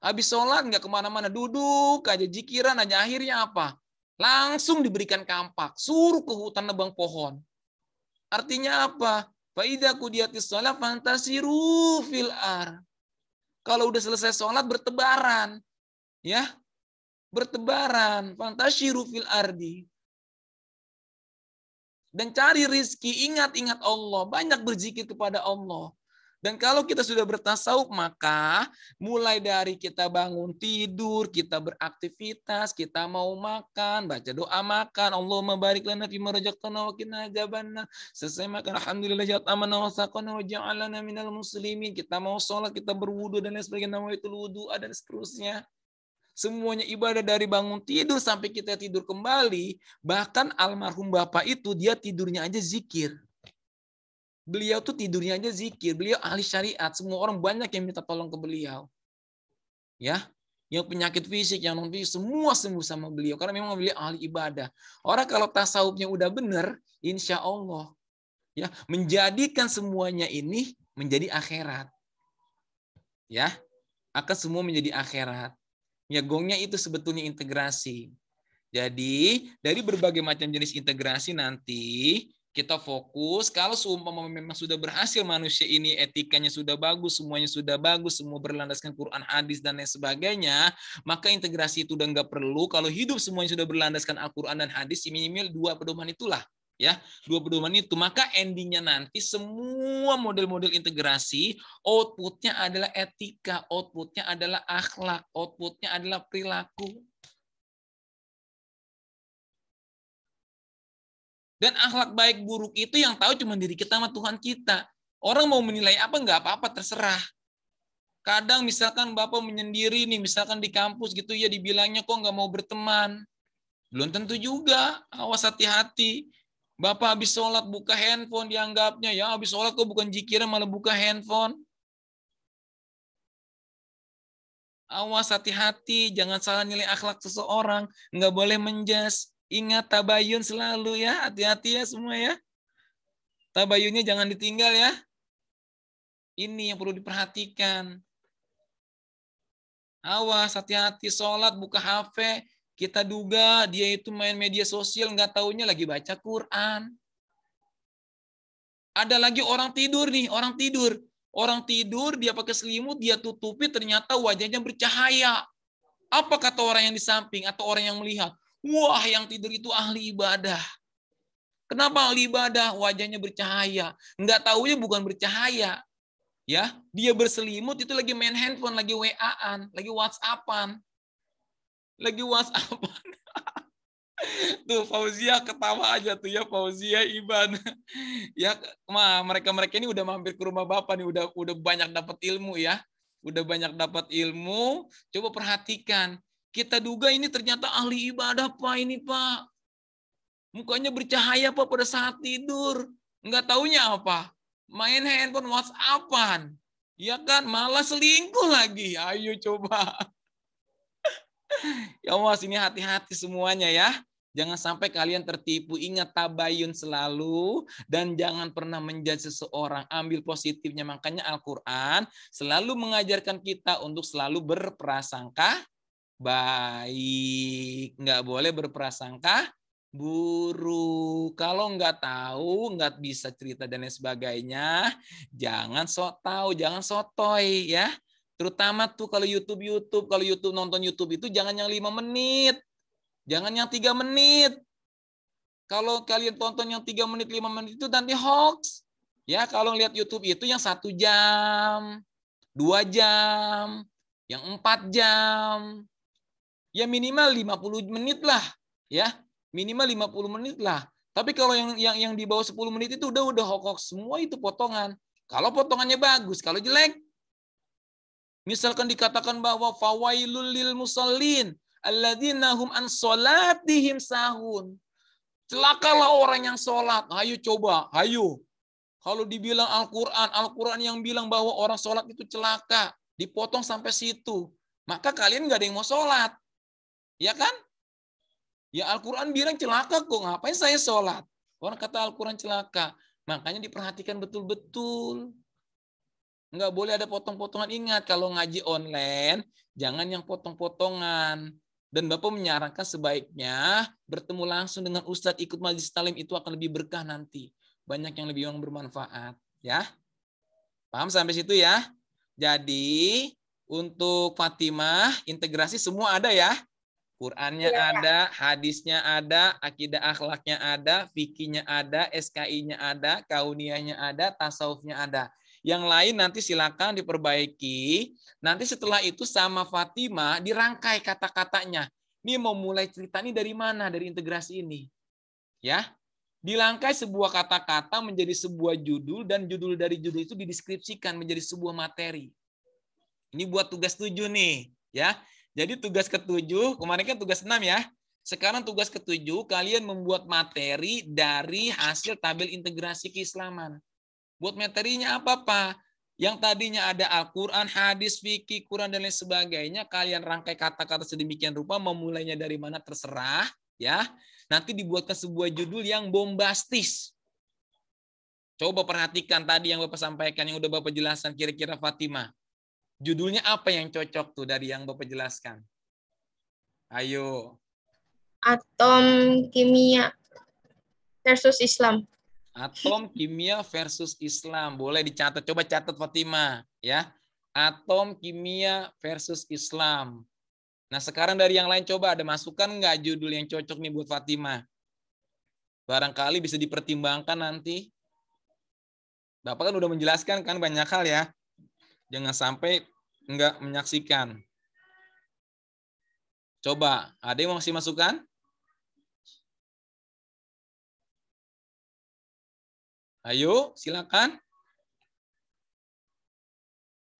Habis sholat nggak kemana-mana, duduk aja, jikiran aja. Akhirnya apa? Langsung diberikan kampak, suruh ke hutan nebang pohon. Artinya apa? Faida qudiyatis shalah fantasiru fil ar. Kalau udah selesai sholat bertebaran, ya, bertebaran, fantasiru fil ardi. Dan cari rizki, ingat Allah, banyak berzikir kepada Allah. Dan kalau kita sudah bertasawuf, maka mulai dari kita bangun tidur, kita beraktivitas, kita mau makan, baca doa makan, Allahumma barik lana fima razaqtana wa qina adzabannar. Selesai makan, alhamdulillah ja'at amana wa saqana wa ja'alana minal muslimin. Kita mau sholat, kita berwudu dan lain sebagainya, nawaitul wudu dan seterusnya. Semuanya ibadah dari bangun tidur sampai kita tidur kembali. Bahkan almarhum Bapak itu dia tidurnya aja zikir. Beliau tuh tidurnya aja zikir. Beliau ahli syariat. Semua orang banyak yang minta tolong ke beliau. Ya, yang penyakit fisik, yang non fisik, semua sembuh sama beliau. Karena memang beliau ahli ibadah. Orang kalau tasawufnya udah benar, insya Allah, ya, menjadikan semuanya ini menjadi akhirat. Ya, akan semua menjadi akhirat. Ya, gongnya itu sebetulnya integrasi. Jadi dari berbagai macam jenis integrasi nanti kita fokus, kalau seumpama memang sudah berhasil manusia ini etikanya sudah bagus, semuanya sudah bagus, semua berlandaskan Quran, hadis, dan lain sebagainya, maka integrasi itu udah nggak perlu. Kalau hidup semuanya sudah berlandaskan Al-Quran dan hadis, minimal 2 pedoman itulah. Ya, 2 pedoman itu, maka endingnya nanti semua model-model integrasi, outputnya adalah etika, outputnya adalah akhlak, outputnya adalah perilaku. Dan akhlak baik buruk itu yang tahu cuma diri kita sama Tuhan kita. Orang mau menilai apa nggak apa-apa, terserah. Kadang misalkan Bapak menyendiri nih, misalkan di kampus gitu ya, dibilangnya kok nggak mau berteman. Belum tentu juga, awas hati-hati. Bapak habis sholat buka handphone, dianggapnya ya habis sholat kok bukan zikirnya malah buka handphone. Awas hati-hati, jangan salah nilai akhlak seseorang, nggak boleh menjas. Ingat tabayun selalu ya, hati-hati ya semua ya. Tabayunnya jangan ditinggal ya. Ini yang perlu diperhatikan. Awas hati-hati, sholat buka HP, kita duga dia itu main media sosial, nggak taunya lagi baca Quran. Ada lagi orang tidur nih, orang tidur dia pakai selimut, dia tutupi, ternyata wajahnya bercahaya. Apa kata orang yang di samping atau orang yang melihat? Wah, yang tidur itu ahli ibadah. Kenapa ahli ibadah? Wajahnya bercahaya. Nggak taunya bukan bercahaya. Ya, dia berselimut itu lagi main handphone, lagi WA-an, lagi WhatsApp-an. Tuh Fauzia ketawa aja tuh ya, Fauzia Iban. Ya, mereka ini udah mampir ke rumah Bapak nih, udah banyak dapat ilmu ya. Udah banyak dapat ilmu. Coba perhatikan. Kita duga ini ternyata ahli ibadah Pak ini Pak. Mukanya bercahaya Pak pada saat tidur. Enggak taunya apa? Main handphone WhatsApp-an. Ya kan, malah selingkuh lagi. Ayo coba. Ya Allah, ini hati-hati semuanya ya. Jangan sampai kalian tertipu. Ingat tabayun selalu. Dan jangan pernah menjudge seseorang. Ambil positifnya. Makanya Al-Quran selalu mengajarkan kita untuk selalu berprasangka baik. Nggak boleh berprasangka buruk. Kalau nggak tahu, nggak bisa cerita dan lain sebagainya, jangan sok tahu, jangan sotoy ya. Terutama tuh kalau YouTube nonton YouTube itu jangan yang 5 menit. Jangan yang 3 menit. Kalau kalian tonton yang 3 menit, 5 menit itu nanti hoax. Ya, kalau lihat YouTube itu yang 1 jam, 2 jam, yang 4 jam. Ya minimal 50 menit lah, ya. Minimal 50 menit lah. Tapi kalau yang di bawah 10 menit itu udah hoax semua, itu potongan. Kalau potongannya bagus, kalau jelek, misalkan dikatakan bahwa fawailul lil musallin alladzina hum an sholatihim sahun. Celakalah orang yang sholat. Ayo coba, ayo. Kalau dibilang Al-Quran yang bilang bahwa orang sholat itu celaka, dipotong sampai situ. Maka kalian nggak ada yang mau sholat. Ya kan? Ya Al-Quran bilang celaka kok, ngapain saya sholat? Orang kata Al-Quran celaka. Makanya diperhatikan betul-betul. Nggak boleh ada potong-potongan. Ingat, kalau ngaji online, jangan yang potong-potongan. Dan Bapak menyarankan sebaiknya bertemu langsung dengan Ustadz, ikut majelis talim, itu akan lebih berkah nanti. Banyak yang lebih bermanfaat. Ya, paham sampai situ ya? Jadi untuk Fatimah, integrasi semua ada ya? Qurannya ada, hadisnya ada, akidah akhlaknya ada, fikihnya ada, SKI-nya ada, kauniyahnya ada, tasawufnya ada. Yang lain nanti silakan diperbaiki. Nanti setelah itu sama Fatimah dirangkai kata-katanya. Ini mau mulai cerita ini dari mana? Dari integrasi ini. Ya. Dirangkai sebuah kata-kata menjadi sebuah judul, dan judul dari judul itu dideskripsikan menjadi sebuah materi. Ini buat tugas 7 nih, ya. Jadi tugas ke-7, kemarin kan tugas 6 ya. Sekarang tugas ke-7, kalian membuat materi dari hasil tabel integrasi keislaman. Buat materinya apa, Pak? Yang tadinya ada Al-Quran, hadis, fikih, Quran, dan lain sebagainya, kalian rangkai kata-kata sedemikian rupa, memulainya dari mana terserah, ya. Nanti dibuatkan sebuah judul yang bombastis. Coba perhatikan tadi yang Bapak sampaikan, yang udah Bapak jelaskan, kira-kira Fatimah. Judulnya apa yang cocok tuh dari yang Bapak jelaskan? Ayo. Atom kimia versus Islam. Atom kimia versus Islam. Boleh dicatat. Coba catat Fatimah, ya. Atom kimia versus Islam. Nah, sekarang dari yang lain coba ada masukan nggak judul yang cocok nih buat Fatimah? Barangkali bisa dipertimbangkan nanti. Bapak kan udah menjelaskan kan banyak hal ya. Jangan sampai nggak menyaksikan. Coba, ada yang mau kasih masukan? Ayo, silakan.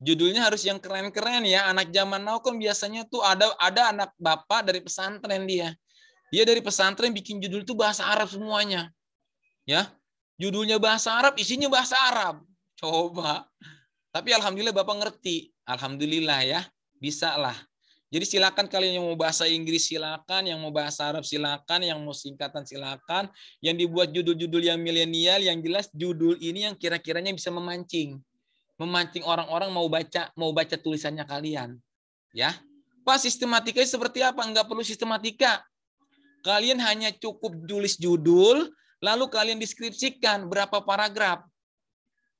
Judulnya harus yang keren-keren ya. Anak zaman now kan biasanya tuh ada anak bapak dari pesantren dia. Dia dari pesantren bikin judul tuh bahasa Arab semuanya. Ya. Judulnya bahasa Arab, isinya bahasa Arab. Coba. Tapi alhamdulillah Bapak ngerti. Alhamdulillah ya. Bisa lah. Jadi silakan kalian yang mau bahasa Inggris silakan, yang mau bahasa Arab silakan, yang mau singkatan silakan, yang dibuat judul-judul yang milenial, yang jelas judul ini yang kira-kiranya bisa memancing orang-orang mau baca tulisannya kalian. Ya. Pak, sistematikanya seperti apa? Enggak perlu sistematika. Kalian hanya cukup tulis judul, lalu kalian deskripsikan berapa paragraf.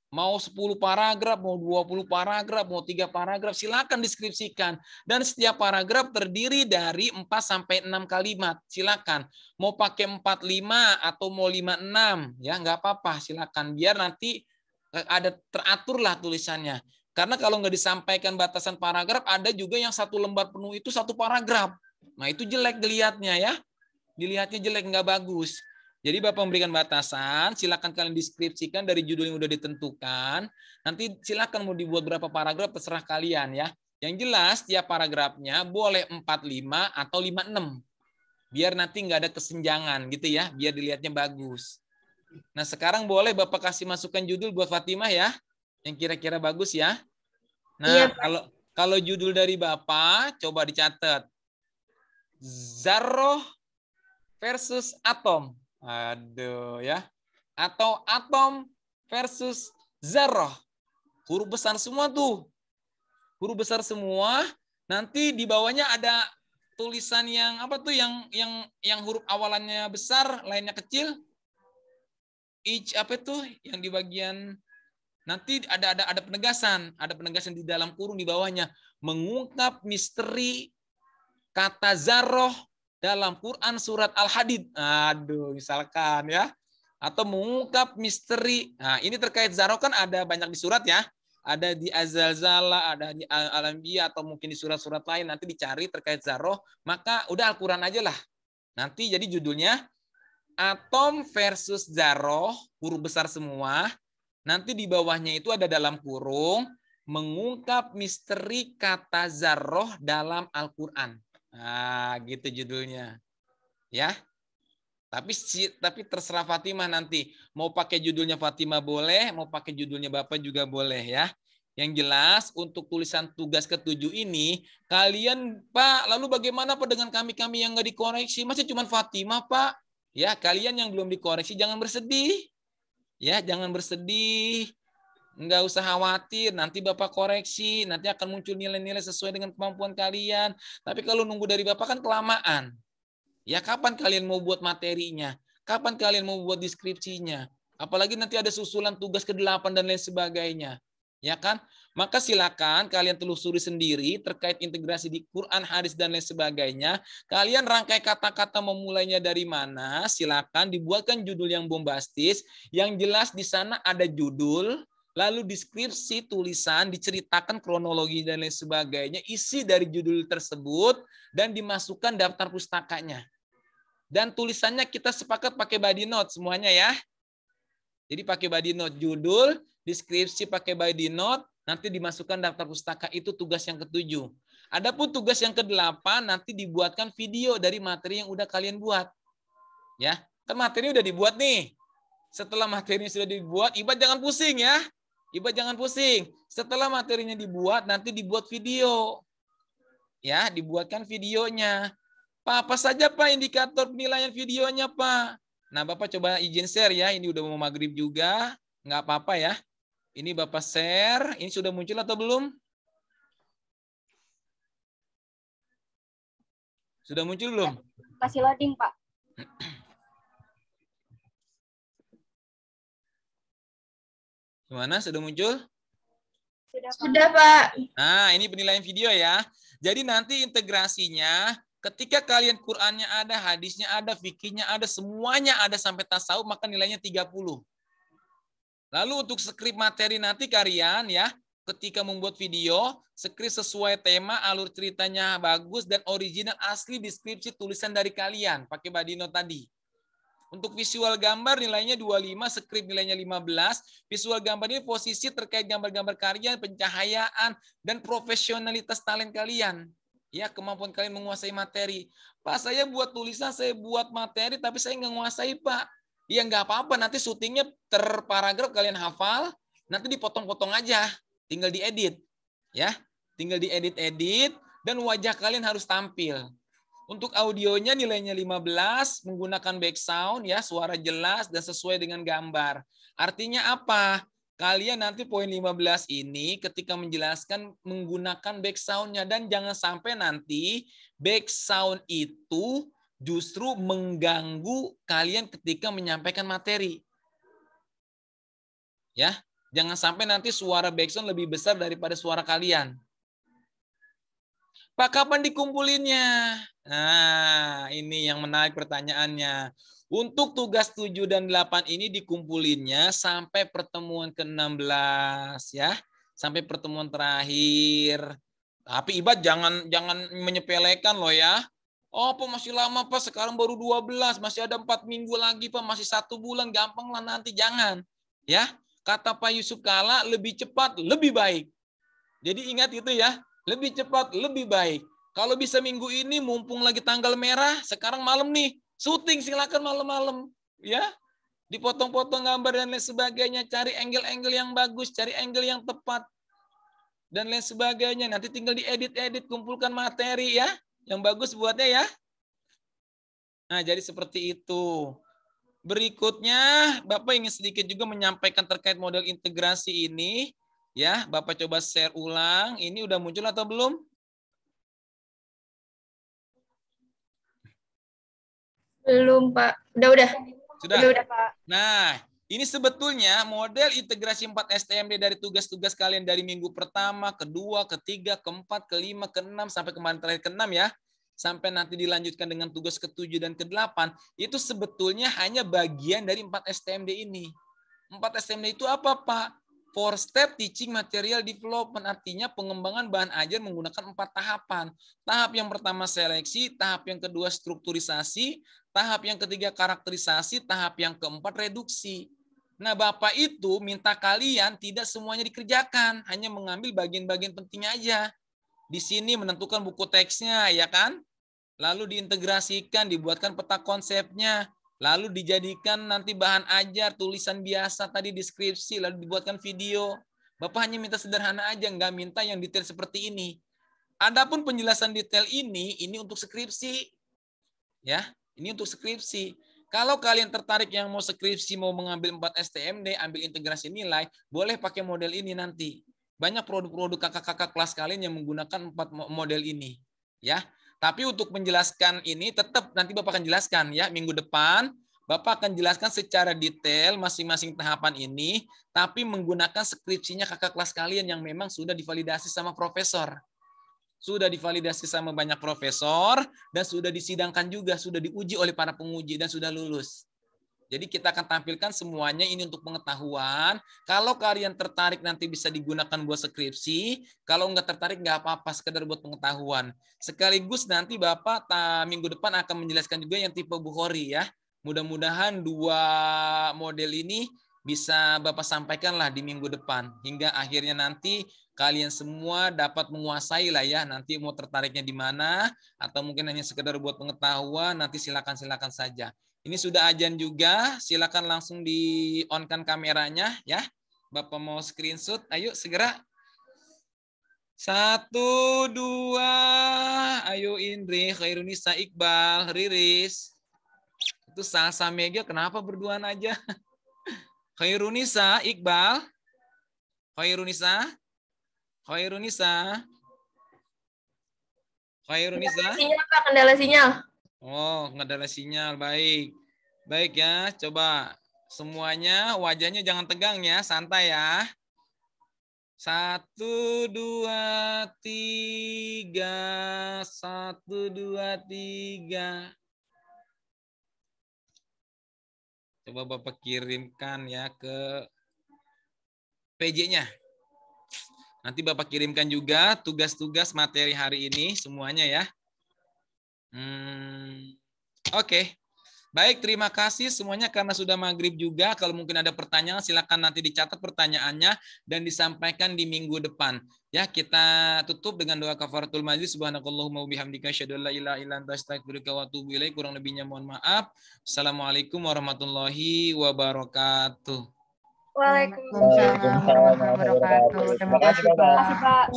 Mau 10 paragraf, mau 20 paragraf, mau 3 paragraf, silakan deskripsikan. Dan setiap paragraf terdiri dari 4 sampai 6 kalimat. Silakan. Mau pakai 45 atau mau 56, ya nggak apa-apa, silakan. Biar nanti ada teraturlah tulisannya. Karena kalau nggak disampaikan batasan paragraf, ada juga yang 1 lembar penuh itu 1 paragraf. Nah itu jelek dilihatnya ya. Dilihatnya jelek, nggak bagus. Jadi Bapak memberikan batasan, silakan kalian deskripsikan dari judul yang udah ditentukan. Nanti silakan mau dibuat berapa paragraf terserah kalian ya. Yang jelas tiap paragrafnya boleh 45 atau 56. Biar nanti nggak ada kesenjangan gitu ya, biar dilihatnya bagus. Nah sekarang boleh Bapak kasih masukan judul buat Fatimah ya, yang kira-kira bagus ya. Nah kalau judul dari Bapak coba dicatat. Zarroh versus atom. Aduh ya. Atau atom versus zarrah. Huruf besar semua tuh. Huruf besar semua. Nanti di bawahnya ada tulisan yang apa tuh yang huruf awalannya besar, lainnya kecil. Apa tuh yang di bagian nanti ada penegasan di dalam kurung di bawahnya, mengungkap misteri kata zarrah dalam Quran surat Al-Hadid. Aduh, misalkan ya. Atau mengungkap misteri. Nah, ini terkait zarrah kan ada banyak di surat ya. Ada di Az-Zalzalah, ada di Al-Anbiya, atau mungkin di surat-surat lain. Nanti dicari terkait zarrah. Maka udah Al-Quran aja lah. Nanti jadi judulnya atom versus zarrah, huruf besar semua. Nanti di bawahnya itu ada dalam kurung, mengungkap misteri kata zarrah dalam Al-Quran. Nah, gitu judulnya. Ya. Tapi terserah Fatimah nanti. Mau pakai judulnya Fatimah boleh, mau pakai judulnya Bapak juga boleh ya. Yang jelas untuk tulisan tugas ke-7 ini, kalian Pak, lalu bagaimana Pak dengan kami-kami yang nggak dikoreksi? Masih cuma Fatimah Pak. Ya, kalian yang belum dikoreksi jangan bersedih. Ya, jangan bersedih. Nggak usah khawatir, nanti Bapak koreksi, nanti akan muncul nilai-nilai sesuai dengan kemampuan kalian. Tapi kalau nunggu dari Bapak kan kelamaan. Ya, kapan kalian mau buat materinya? Kapan kalian mau buat deskripsinya? Apalagi nanti ada susulan tugas ke-8 dan lain sebagainya. Ya kan? Maka silakan kalian telusuri sendiri terkait integrasi di Quran, hadis dan lain sebagainya. Kalian rangkai kata-kata memulainya dari mana? Silakan dibuatkan judul yang bombastis, yang jelas di sana ada judul, lalu deskripsi tulisan, diceritakan kronologi dan lain sebagainya, isi dari judul tersebut dan dimasukkan daftar pustakanya. Dan tulisannya kita sepakat pakai body note semuanya ya. Jadi pakai body note judul, deskripsi pakai body note, nanti dimasukkan daftar pustaka. Itu tugas yang ke-7. Adapun tugas yang ke-8 nanti dibuatkan video dari materi yang udah kalian buat. Ya, kan materi udah dibuat nih. Setelah materinya sudah dibuat, Iba jangan pusing ya. Iba jangan pusing. Setelah materinya dibuat, nanti dibuat video. Ya, dibuatkan videonya. Pak, apa saja Pak indikator penilaian videonya Pak? Nah, Bapak coba izin share ya. Ini udah mau maghrib juga. Nggak apa-apa ya. Ini Bapak share. Ini sudah muncul atau belum? Sudah muncul belum? Masih loading, Pak. Gimana? Sudah muncul? Sudah, Pak. Nah, ini penilaian video ya. Jadi nanti integrasinya, ketika kalian Qur'annya ada, hadisnya ada, fikihnya ada, semuanya ada sampai tasawuf, maka nilainya 30. Lalu untuk skrip materi nanti kalian ya, ketika membuat video, skrip sesuai tema, alur ceritanya bagus, dan original asli deskripsi tulisan dari kalian, pakai body note tadi. Untuk visual gambar nilainya 25, skrip nilainya 15. Visual gambar ini posisi terkait gambar-gambar karya, pencahayaan, dan profesionalitas talent kalian. Ya, kemampuan kalian menguasai materi. Pak, saya buat tulisan, saya buat materi, tapi saya nggak menguasai, Pak. Ya, nggak apa-apa, nanti syutingnya terparagraf kalian hafal, nanti dipotong-potong aja. Tinggal diedit. Ya, tinggal diedit-edit, dan wajah kalian harus tampil. Untuk audionya nilainya 15, menggunakan background ya, suara jelas dan sesuai dengan gambar. Artinya apa? Kalian nanti poin 15 ini ketika menjelaskan menggunakan background-nya, dan jangan sampai nanti background itu justru mengganggu kalian ketika menyampaikan materi. Ya, jangan sampai nanti suara background lebih besar daripada suara kalian. Pak, kapan dikumpulinnya? Nah, ini yang menarik pertanyaannya. Untuk tugas 7 dan 8 ini dikumpulinnya sampai pertemuan ke-16 ya. Sampai pertemuan terakhir. Tapi Iba jangan menyepelekan loh ya. Oh, Pak, masih lama Pak, sekarang baru 12, masih ada 4 minggu lagi Pak, masih 1 bulan, gampang lah nanti, jangan. Ya, kata Pak Yusuf Kalla, lebih cepat, lebih baik. Jadi ingat itu ya. Lebih cepat, lebih baik. Kalau bisa minggu ini, mumpung lagi tanggal merah, sekarang malam nih, syuting silakan malam-malam, ya. Dipotong-potong gambar dan lain sebagainya, cari angle-angle yang bagus, cari angle yang tepat, dan lain sebagainya. Nanti tinggal diedit-edit, kumpulkan materi ya, yang bagus buatnya ya. Nah, jadi seperti itu. Berikutnya, Bapak ingin sedikit juga menyampaikan terkait model integrasi ini. Ya, Bapak coba share ulang. Ini udah muncul atau belum? Belum, Pak. Udah. Sudah? Udah, Pak. Nah, ini sebetulnya model integrasi 4 STMD dari tugas-tugas kalian dari minggu pertama, kedua, ketiga, keempat, kelima, keenam, sampai kemarin terakhir keenam ya. Sampai nanti dilanjutkan dengan tugas ke-7 dan ke-8. Itu sebetulnya hanya bagian dari 4 STMD ini. 4 STMD itu apa, Pak? 4-step teaching material development, artinya pengembangan bahan ajar menggunakan 4 tahapan. Tahap yang pertama seleksi, tahap yang kedua strukturisasi, tahap yang ketiga karakterisasi, tahap yang keempat reduksi. Nah, Bapak itu minta kalian tidak semuanya dikerjakan, hanya mengambil bagian-bagian pentingnya aja. Di sini menentukan buku teksnya, ya kan? Lalu diintegrasikan, dibuatkan peta konsepnya, lalu dijadikan nanti bahan ajar, tulisan biasa tadi deskripsi, lalu dibuatkan video. Bapak hanya minta sederhana aja, nggak minta yang detail seperti ini. Adapun penjelasan detail ini untuk skripsi. Ya, ini untuk skripsi. Kalau kalian tertarik yang mau skripsi, mau mengambil 4 STMD, ambil integrasi nilai, boleh pakai model ini nanti. Banyak produk-produk kakak-kakak kelas kalian yang menggunakan 4 model ini. Ya. Tapi untuk menjelaskan ini tetap nanti Bapak akan jelaskan ya, minggu depan Bapak akan jelaskan secara detail masing-masing tahapan ini, tapi menggunakan skripsinya kakak kelas kalian yang memang sudah divalidasi sama profesor. Sudah divalidasi sama banyak profesor, dan sudah disidangkan juga, sudah diuji oleh para penguji, dan sudah lulus. Jadi kita akan tampilkan semuanya ini untuk pengetahuan. Kalau kalian tertarik nanti bisa digunakan buat skripsi, kalau nggak tertarik nggak apa-apa, sekedar buat pengetahuan. Sekaligus nanti Bapak minggu depan akan menjelaskan juga yang tipe Bukhari ya. Mudah-mudahan 2 model ini bisa Bapak sampaikanlah di minggu depan. Hingga akhirnya nanti kalian semua dapat menguasai lah ya. Nanti mau tertariknya di mana, atau mungkin hanya sekedar buat pengetahuan, nanti silakan saja. Ini sudah azan juga, silakan langsung di-on-kan kameranya ya. Bapak mau screenshot, ayo segera. 1, 2, ayo Indri, Khairunisa, Iqbal, Riris. Itu Salsa Mega, kenapa berduaan aja? Khairunisa, Iqbal. Khairunisa. Sinyal, Pak, kendala sinyal. Oh, kendala sinyal, baik. Baik ya, coba semuanya wajahnya jangan tegang ya, santai ya. 1, 2, 3. 1, 2, 3. Coba Bapak kirimkan ya ke PJ-nya. Nanti Bapak kirimkan juga tugas-tugas materi hari ini semuanya ya. Oke. Baik, terima kasih semuanya karena sudah maghrib juga. Kalau mungkin ada pertanyaan silakan nanti dicatat pertanyaannya dan disampaikan di minggu depan. Ya, kita tutup dengan doa kafaratul majlis. Subhanakallahumma wabihamdika asyhadu an la ilaha illa anta astaghfiruka wa atubu ilaik. Kurang lebihnya mohon maaf. Assalamualaikum warahmatullahi wabarakatuh. Waalaikumsalam warahmatullahi wabarakatuh. Terima kasih, Pak.